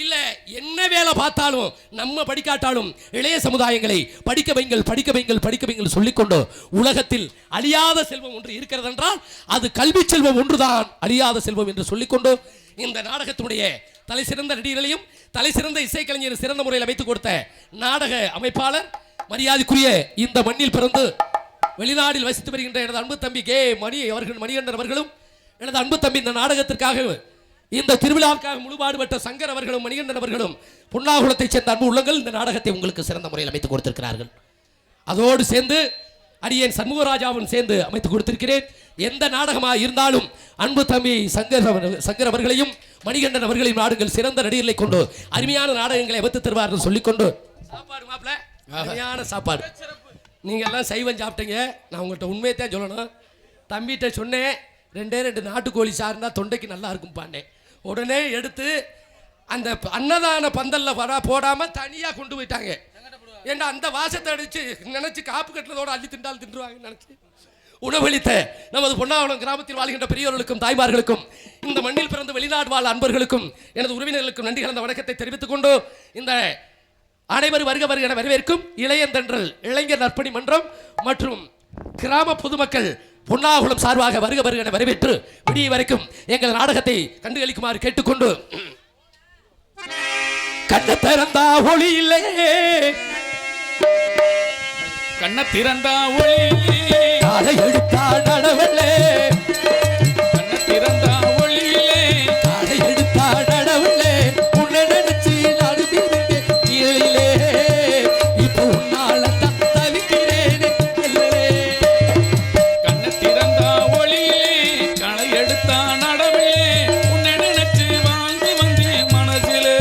இல்ல என்ன வேலை பார்த்தாலும் நம்ம படிக்காட்டாலும் இளைய சமுதாயங்களை படிக்க வைங்கள் படிக்க வைங்கள் படிக்க வைங்கள் சொல்லிக்கொண்டு உலகத்தில் அழியாத செல்வம் ஒன்று இருக்கிறது என்றால் அது கல்வி செல்வம் ஒன்றுதான் அழியாத செல்வம் என்று சொல்லிக்கொண்டு இந்த நாடகத்தினுடைய தலை சிறந்த நடிகர்களையும் தலை சிறந்த இசைக்கலைஞர் சிறந்த முறையில் அமைத்துக் கொடுத்த நாடக அமைப்பாளர் மரியாதைக்குரிய இந்த மண்ணில் பிறந்து வெளிநாட்டில் வசித்து வருகின்ற எனது அன்பு தம்பி கே மணிகண்டன் அவர்களும், எனது அன்பு தம்பி இந்த நாடகத்திற்காக இந்த திருவிழாவுக்காக முழுபாடுபட்ட சங்கர் அவர்களும் மணிகண்டன் அவர்களும் பொன்னாகுளத்தைச் சேர்ந்த அன்பு உள்ளங்கள் இந்த நாடகத்தை உங்களுக்கு சிறந்த முறையில் அமைத்துக் கொடுத்திருக்கிறார்கள். அதோடு சேர்ந்து அடியேன் சண்முகராஜாவும் சேர்ந்து அமைத்துக் கொடுத்திருக்கிறேன். எந்த நாடகமாக இருந்தாலும் அன்பு தம்பி சங்கர் அவர்களையும் மணிகண்டன் அவர்களையும் நாடுகள் சிறந்த நடிகர்களை கொண்டு அருமையான நாடகங்களை அமைத்து தருவார்கள் சொல்லிக்கொண்டு சாப்பாடு மாப்பிள்ள அருமையான சாப்பாடு. நீங்கள் எல்லாம் சைவம் சாப்பிட்டீங்க. நான் உங்கள்கிட்ட உண்மையை தான் சொல்லணும். தம்பிகிட்ட சொன்னேன் 2 நாட்டுக்கோழி சார்ந்தா தொண்டைக்கு நல்லா இருக்கும் பாண்டேன். உடனே எடுத்து அந்த அன்னதான பந்தலில் போடாமல் தனியாக கொண்டு போயிட்டாங்க. ஏன்னா அந்த வாசத்தை அடித்து நினச்சி காப்பு கட்டுறதோடு அள்ளி திண்டால் தின்றுவாங்கன்னு நினச்சி உணவளித்த நமது பொன்னாவளம் கிராமத்தில் வாழ்கின்ற பெரியவர்களுக்கும் தாய்மார்களுக்கும் இந்த மண்ணில் பிறந்த வெளிநாடு வாழ் அன்பர்களுக்கும் எனது உறவினர்களுக்கும் நன்றி கலந்த வணக்கத்தை தெரிவித்துக் கொண்டு இந்த அனைவரும் வருக வருக என வரவேற்கும் இளையந்தன்றல் இளைஞர் நற்பணி மன்றம் மற்றும் கிராம பொதுமக்கள் பொன்னாகுளம் சார்பாக வருக வருக என வரவேற்று விடிய வரைக்கும் எங்கள் நாடகத்தை கண்டுகளிக்குமாறு கேட்டுக்கொண்டு கண்ண திறந்தா ஒளி இல்லை, கண்ண திறந்தா ஒளி அதை எடுத்தா நடவல்லே, கண்ண திறந்தா ஒளி அதை எடுத்தா நடவல்லே, உன்னை நினைச்சு நடுவிலே இயலிலே இப்போ உன்னால தவிக்கிறேனே. கண்ண திறந்தா ஒளி களை எடுத்தா நடவே உன்னை நினைச்சு வாழ்ந்து வந்து மனசிலே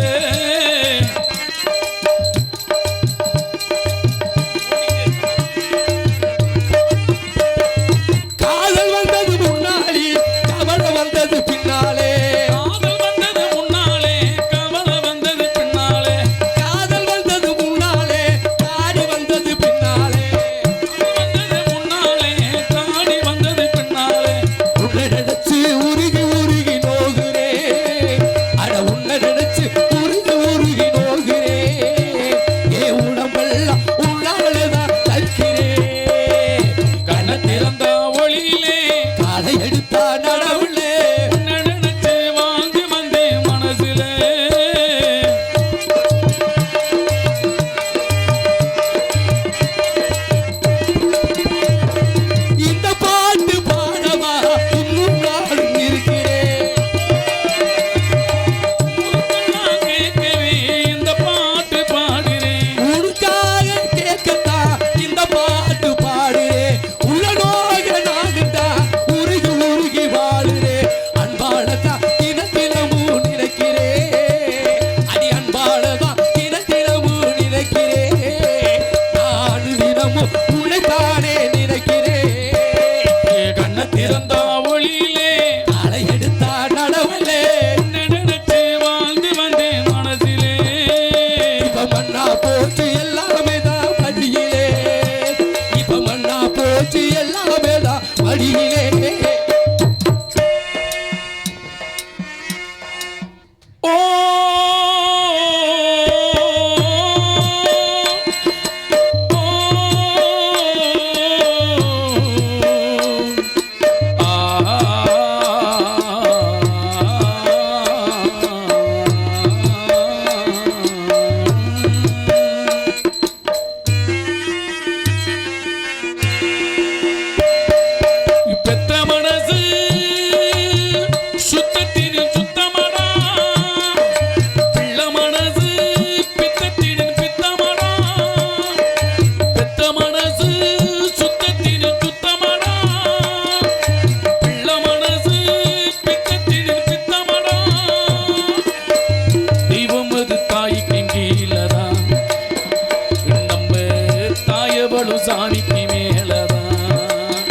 சாமிக்கு மேலதான்,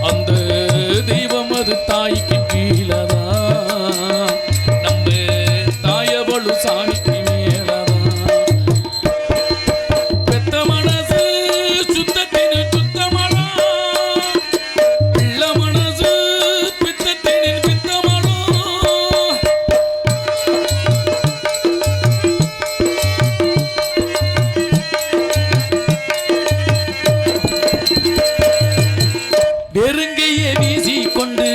அந்த தெய்வம் அது தாய்க்கு கீழதான், நம்ம தாயவளு சாமிக்கு மேலதான். பெத்த மனசு சுத்தத்தின் சுத்தமடா, பிள்ள மனசு பித்தத்தின் பித்தமடா. நெருங்கையை வீசிக்கொண்டு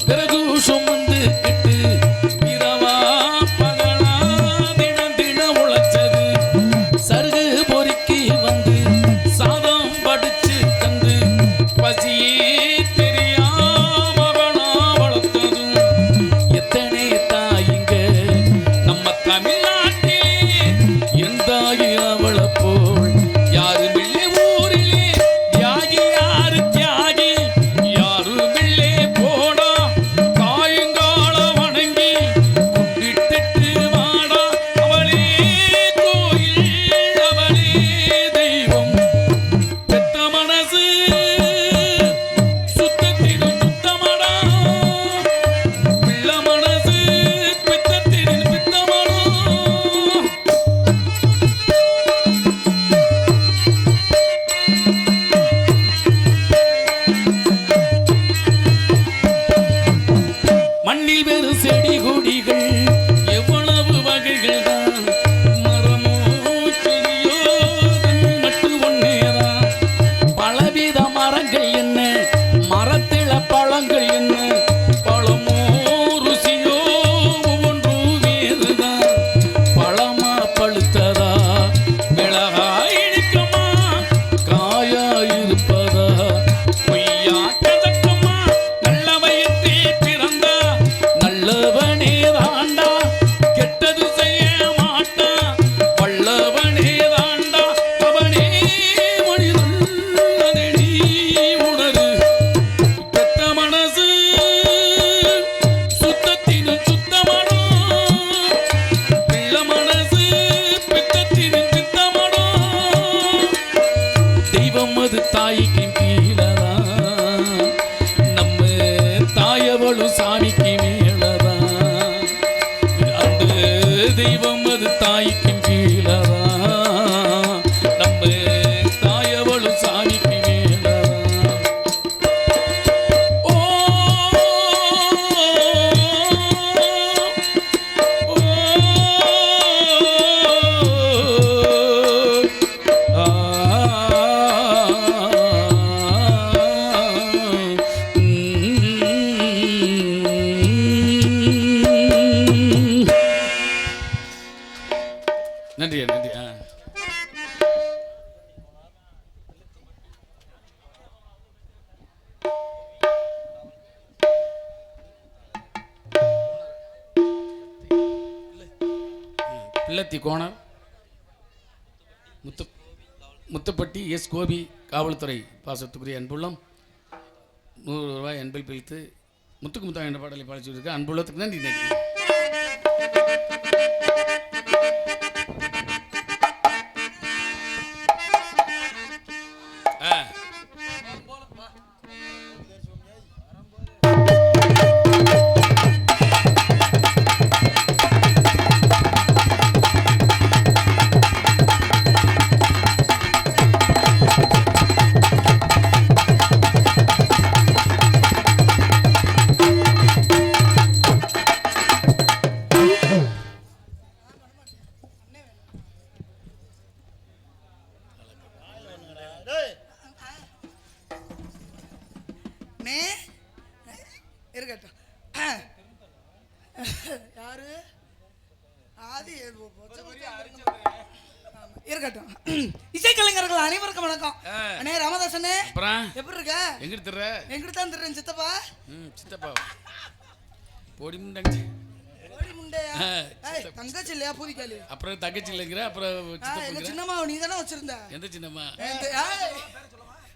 பிறகு சுமந்து கிட்டு இரவா பகலா தினம் தினம் உழைச்சது, சருகு பொறுக்கி வந்து சாதம் படிச்சு தந்து பசியே தெரியா மகனா வளர்த்ததும் எத்தனை தாயிங்க நம்ம தமிழ்நாட்டிலே, என் தாயி அவளை போல் யாரும் இல்லை ஊரிலே. தியாகி யாரு தியாகி யாரும் இல்லை போடா, காயங்கால வணங்கி கும்பிட்டுட்டு வாடா. அவளே கோயில் அவளே தெய்வம், பெத்த மனசு சுத்தத்தின் சுத்தமடா, பிள்ள மனசு பித்தத்தின் பித்தமடா. மண்ணில் வெறும் செடி கொடிகள் எவ்வளவு வகைகள் தான், மரமோ செடியோ மட்டும் ஒன்னேதான். பலவித மரங்கள் என்ன, மரத்தில பழங்கள் என்ன, பழமோ ருசியோ ஒவ்வொன்றும் வேறுதான். பழமா பழுத்ததா மிளகா இனிக்குமா, காயா இருப்பதா பொய்யா கதக்குமா. நல்ல வயிற்றே பிறந்தா நல்லவனே தாண்டா, கெட்டது செய்ய மாட்டா வல்லவனே தாண்டா. அவனே மனிதன் அதை நீ உணரு, பெத்த மனசு சுத்தத்தின் சுத்தமடா, பிள்ள மனசு பித்தத்தின் பித்தமடா. தெய்வம் அது தாய்க்கு கீழதான், நம்ம தாயவளும் சாமிக்கு மேலதான், அந்த தெய்வம் அது தாய்க்கு கீழதான், நம்ம தாயவளும் சாமிக்கு மேலதான். ஓ நன்றி நன்றி. பிள்ளத்தி கோணர் முத்துப்பட்டி எஸ் கோபி காவல்துறை பாசத்துக்குரிய அன்புள்ளம் 100 ரூபாய் அன்பில் பிரித்து முத்துக்கு முத்தம் என்ற பாடலை பாடிச்சுருக்க அன்புள்ளத்துக்கு நன்றி நன்றி. இருக்கட்டும். யாரு ஆதி இருக்கட்டும். இசைக்கலைஞர்கள் அனைவருக்கும் வணக்கம். அண்ணே ராமதாசனே எப்படி இருக்க? எங்கிட்டு தர்ற? எங்கிட்டு தான் தர்றேன் சித்தப்பா. சித்தப்பா போடி முண்டங்க. போடி முண்டையா? தங்கச்சி இல்லையா பூதிக்காலி? அப்புறம் தங்கச்சி இல்லைங்கிற அப்புறம் எங்க சின்னம்மா நீ தானே வச்சிருந்த? எந்த சின்னம்மா?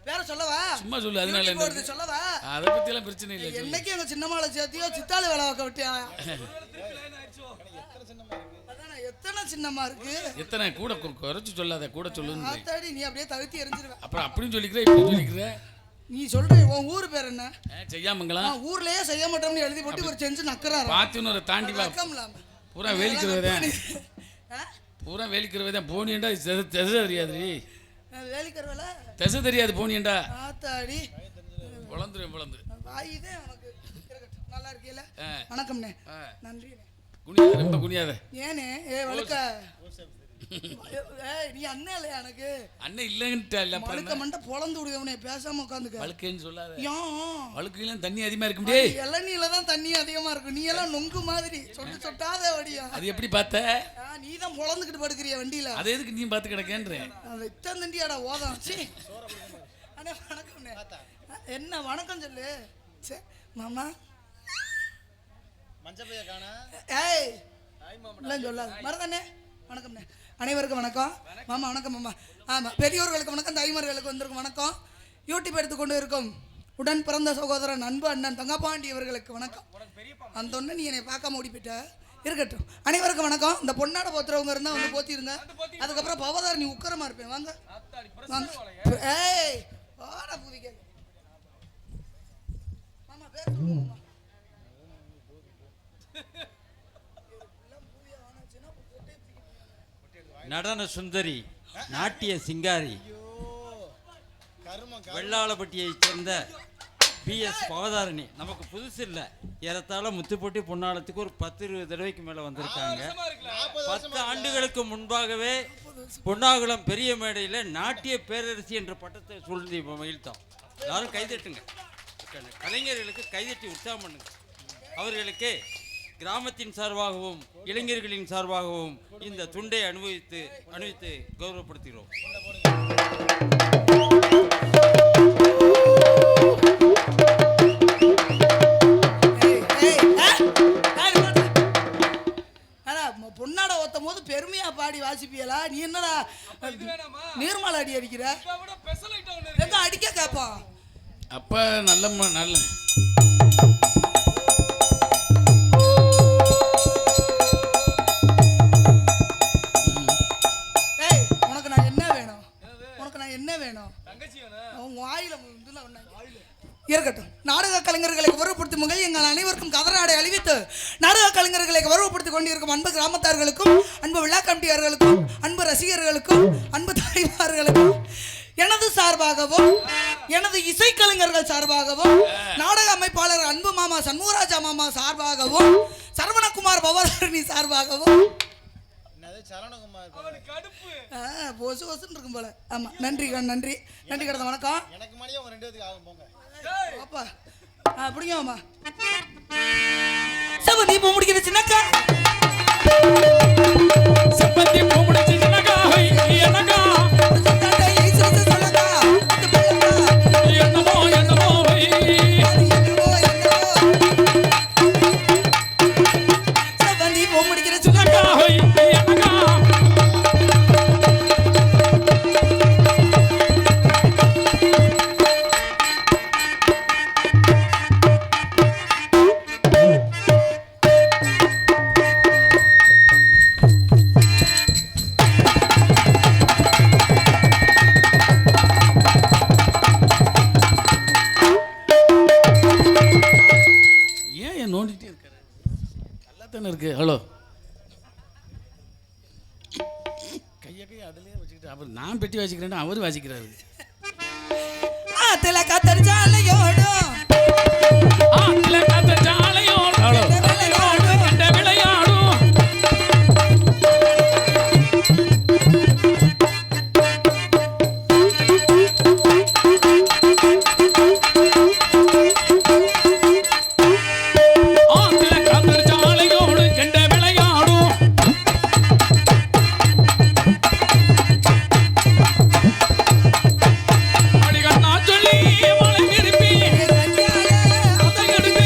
வேற சொல்லவா? சும்மா சொல்லு. அதனால என்ன சொல்லவா? அத பத்தி எல்லாம் பிரச்சனை இல்ல. என்னைக்கு எங்க சின்னம்மாள சேர்த்தியோ சித்தால வேலை வைக்க விட்டியா? எத்தனை சின்னமா இருக்கு. எத்தனை கூட குறைச்சு சொல்லாத, கூட சொல்லுன்னு. ஆத்தாடி நீ அப்படியே தவிர்த்து எரிஞ்சிருவ. அப்புறம் அப்படின்னு சொல்லிக்கிற, இப்படி சொல்லிக்கிற. நீ சொல்ற உன் ஊர் பேர் என்ன? செய்யாமங்களாம். ஊர்லயே செய்ய மாட்டோம்னு எழுதி போட்டு ஒரு செஞ்சு நக்கறாரு. பாத்துனூர தாண்டி வா. பூரா வேலிக்கிறவதே. பூரா வேலிக்கிறவதே. போனியண்டா தெச தெரியாது. வேலிக்கிறவல தெச தெரியாது போனியண்டா. ஆத்தாடி பொளந்து வாயிதே உனக்கு. நல்லா இருக்கீல? வணக்கம்ண்ணே. நன்றி. குனியாத, ரொம்ப குனியாத. ஏனே வழுக்க நீ அண்ணன் இல்லையா எனக்கு? அண்ணன் இல்லைன்ட்டு இல்ல. வழுக்க மண்டை பொளந்து விடுவனே, பேசாம உட்காந்துக்க. வழுக்கைன்னு சொல்லாத. ஏன் வழுக்கையில தண்ணி அதிகமா இருக்கு முடியே. இளநீல தான் தண்ணி அதிகமா இருக்கும். நீ எல்லாம் நொங்கு மாதிரி சொட்டு சொட்டாத வடியா. அது எப்படி பார்த்த? நீ தான் பொளந்துக்கிட்டு படுக்கிறிய வண்டியில. அது எதுக்கு நீ பார்த்து கிடக்கேன்றேன். இத்தனை தண்டியாடா ஓதம். அண்ணே வணக்கம்ண்ணே. என்ன வணக்கம் சொல்லு. சரி மாமா மஞ்சப்பைய காணா. ஏய் இல்ல சொல்லாத. மறந்தானே. வணக்கம்ண்ணே. அனைவருக்கும் வணக்கம். மாமா வணக்கம் மாமா. ஆமாம், பெரியோர்களுக்கு வணக்கம், தாய்மார்களுக்கு வந்திருக்கும் வணக்கம். யூடியூப் எடுத்துக்கொண்டு இருக்கும் உடன் பிறந்த சகோதரன் அன்பு அண்ணன் தங்கப்பாண்டி அவர்களுக்கு வணக்கம். அந்த ஒன்று நீ என்னை பார்க்காம ஓடி போயிட்ட. இருக்கட்டும், அனைவருக்கும் வணக்கம். இந்த பொன்னாட போத்துறவங்க இருந்தால் வந்து போத்திருங்க. அதுக்கப்புறம் பவதார் நீ உக்கரமா இருப்பேன். வாங்க வாங்க. ஏய் வாடா புதிக்க. மாமா பேர் சொல்லுங்க. நடன சுந்தரி, நாட்டிய சிங்காரி, வெள்ளாளப்பட்டியைச் சேர்ந்த PS பவதாரணி. நமக்கு புதுசு இல்லை, ஏறத்தாழ முத்துப்பட்டி பொன்னாளத்துக்கு ஒரு 10-20 தடவைக்கு மேலே வந்திருக்காங்க. 10 ஆண்டுகளுக்கு முன்பாகவே பொன்னாகுளம் பெரிய மேடையில் நாட்டிய பேரரசி என்ற பட்டத்தை சொல்லி மகிழ்த்தோம். எல்லாரும் கைதட்டுங்க, கலைஞர்களுக்கு கைதட்டி உற்சாகம் பண்ணுங்க. அவர்களுக்கு கிராமத்தின் சார்பாகவும் இளைஞர்களின் சார்பாகவும் இந்த துண்டை அணிவித்து கௌரவப்படுத்துகிறோம். பொன்னாட ஓத்தும் போது பெருமையா பாடி வாசிப்பியலா? நீ என்னடா நீர்மலை அடி அடிக்கிற? அடிக்க கேப்பான். அப்ப நல்ல இருக்கட்டும். நாடக கலைஞர்களை கௌரவப்படுத்தும் வகையில் எங்கள் அனைவருக்கும் கதராடை அணிவித்து நாடக கலைஞர்களை கௌரவப்படுத்திக் கொண்டிருக்கும் அன்பு கிராமத்தார்களுக்கும், அன்பு விழா கமிட்டியார்களுக்கும், அன்பு ரசிகர்களுக்கும், அன்பு தாய்மார்களுக்கும் எனது சார்பாகவும் எனது இசைக்கலைஞர்கள் சார்பாகவும் நாடக அமைப்பாளர் அன்பு மாமா சண்முகராஜா மாமா சார்பாகவும் சரவணகுமார் பவதாரணி சார்பாகவும் இருக்கும் போல. ஆமா, நன்றி நன்றி நன்றி கடந்த வணக்கம். அப்படிங்கம்மா சபதி பூ முடிக்கிற சின்னக்கா, சம்பந்தி பூ முடிச்ச சின்னக்கா, என்னக்கா என்னமோ என்னமோ சபந்தி பூ முடிக்கிற சின்னக்கா, என்னக்கா நோண்டிட்டே இருக்காரு. நல்லா தானே இருக்கு. ஹலோ, கையை அதுலயே வச்சுக்கிட்டு அப்புறம் நான் பெட்டி வாசிக்கிறேன், அவரு வாசிக்கிறாரு. ஆத்துல கத்தரிச்சாலையோடும் ஆத்துல கத்தரிச்சாலையோடும் கண்ட விளையாடும் சொல்லி மலை திருப்பி அதை எடுத்து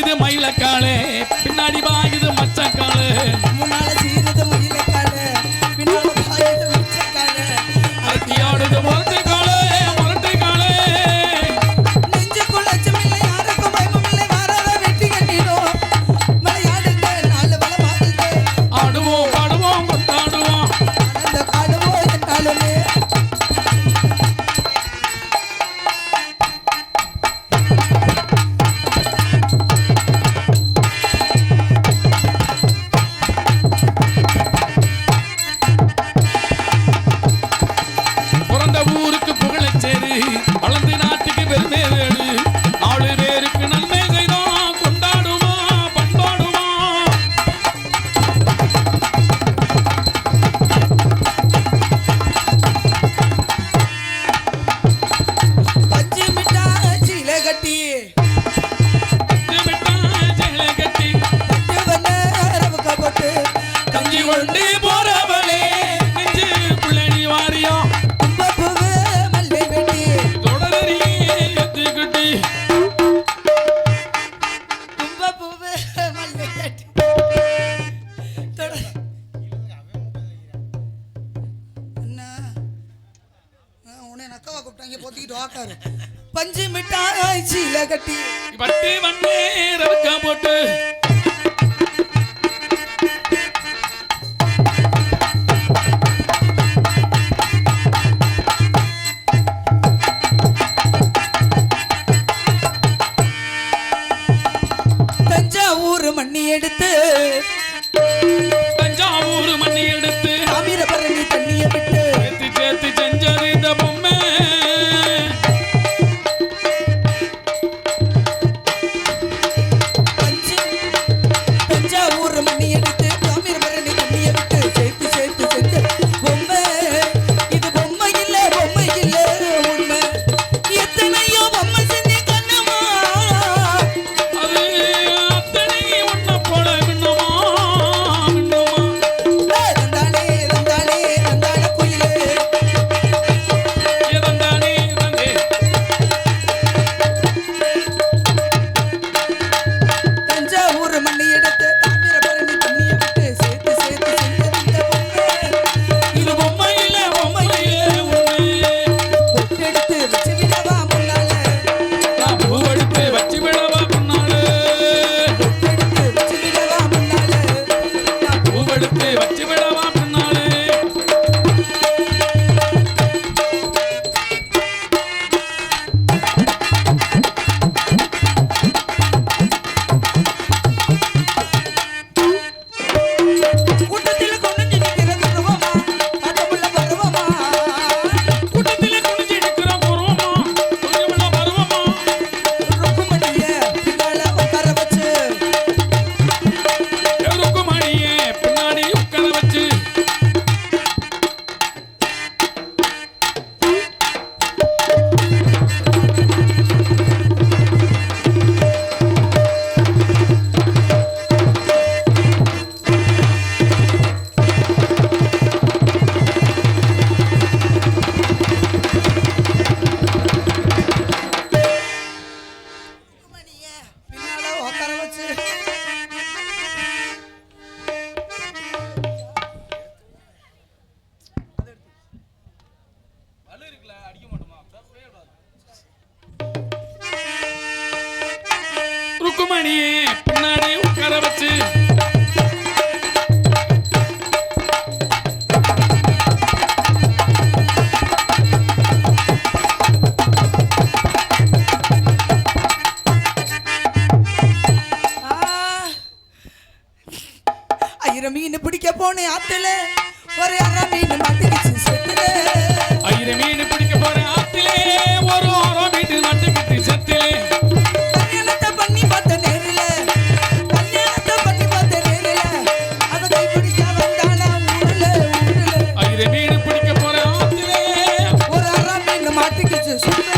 சீருது மயிலக்காலே பின்னாடி பாயுது மச்சக்காலே முன்னால சீருது மயிலக்காலே பின்னால பாயுது மச்சக்காலே அத்தியாடுது முரட்டு காலே முரட்டு காலே நெஞ்சுக்குள்ள அச்சமில்லை யாருக்கும் பயமுமில்லை மாறாத வெற்றி கட்டிடும் மலையாடுங்க நாலு வளமாடுங்க ஆடுவோம் பாடுவோம் கொண்டாடுவோம் அந்த காடுவோம் என்றாலுமே பிறந்த ஊருக்கு புகழச்சேரு வளர்ந்து நாட்டுக்கு பெருமை வேடு 4 பேருக்கு நன்மை செய்தோம் கொண்டாடுமா பண்பாடுமா பஞ்சு மிட்டாய் சீலை கட்டி ஜெயிலை கட்டி பட்டு வண்ண ரவுக்க போட்டு கஞ்சி கொண்டு போறவளே நெஞ்சு புள்ளடி வாரியம் கும்பப்பூவு மல்லை வெட்டி தொடரி எத்துக்கிட்டி கும்பப்பூவு மல்லை வெட்டி அண்ணா உன்னை நக்கவா கூப்பிட்டாங்க போத்திக்கிட்டு வாக்காரு பஞ்சு மிட்டாய் சீலை கட்டி பட்டு வண்ணே ரவுக்கா போட்டு தஞ்சாவூர் மண்ணி எடுத்து தஞ்சாவூர் மண்ணி எடுத்து தாமிரபரணி தண்ணியை விட்டு சேர்த்து சேர்த்து செஞ்சது இந்த பொம்மை தஞ்சாவூர் மண்ணி எடுத்து தாமிரபரணி தண்ணியை விட்டு சேர்த்து சேர்த்து செஞ்ச பொம்மை இது பொம்மை இல்ல உண்மை எத்தனையோ பொம்மை செஞ்சு கண்ணம்மா அது அத்தனை ஒன்ன போல மின்னுமா மின்னுமா தந்தானே தந்தானே தந்தான குயிலே ஏதந்தானே தந்தே தஞ்சாவூர் மண்ணி எடுத்து தாமிரபரணி தண்ணியை விட்டு சேர்த்து சேர்த்து செஞ்ச இந்த பொம்மை இது பொம்மை இல்ல உண்மை பொட்டெடுத்து வச்சு விடவா முன்னால நான் பூவெடுத்து வச்சு விடவா முன்னாலே பொட்டெடுத்து வச்சு விடவா முன்னால நான் பூவெடுத்து வச்சு விடவா முன்னாலே கூட்டத்தில் கொண்டு நிற்கிற பருவமா ஆட்டமுள்ள பருவமா கூட்டத்திலே குனிஞ்சு நிற்கிற பருவமா கொஞ்சமுள்ள பருவமா ருக்குமணிய பின்னால உட்கார வச்சு எவருக்கும் அணியே பின்னாடி உட்கார வச்சு ருக்குமணிய பின்னால உட்கார வச்சு ருக்குமணியே பின்னாடி உட்கார வச்சு ஆயிரம் மீன் பிடிக்க போனேன் ஆத்துல ஒரு அரை மீன் மாட்டிக்கிச்சு செத்துல ஐயரை மீன் பிடிக்க போற ஆத்திலே ஒரு ஓரம் வீட்டு மாட்டுக்கிட்டு செத்திலே கல்யாணத்தை பண்ணி பார்த்த நேரில கல்யாணத்தை பண்ணி பார்த்த நேரில அவ கை பிடிக்க வந்தானா ஊருல ஐயரை மீன் பிடிக்க போற ஆத்திலே ஒரு அரை மீன் மாட்டிக்கிச்சு சுத்தல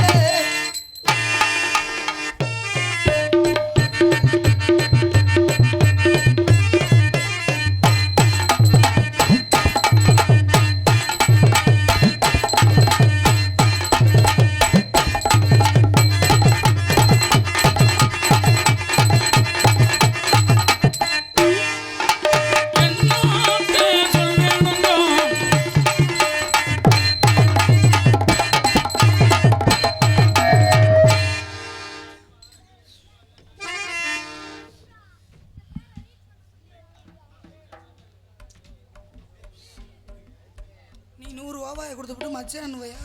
பாவாயை கொடுத்துட்டு மச்சான் வையா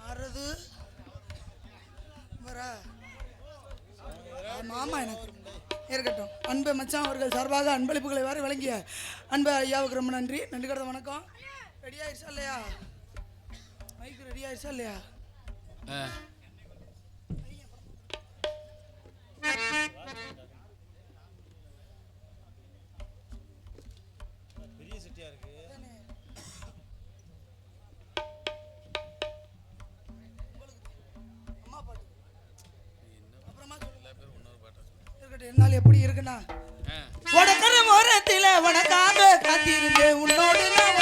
ஆறது வரா மாமா எனக்கு இருக்கட்டும். அன்பு மச்சான் அவர்கள் சார்பாக அன்பளிப்புகளை வேறு வழங்கிய அன்பு ஐயாவுக்கு ரொம்ப நன்றி. நன்றி கடந்த வணக்கம். ரெடி ஆயிடுச்சா இல்லையா? மைக்கு ரெடி ஆயிடுச்சா இல்லையா? என்னால் எப்படி இருக்குண்ணா உனக்கர ஓரத்தில் உனக்காக காத்திருந்தேன் உன்னோடு நான்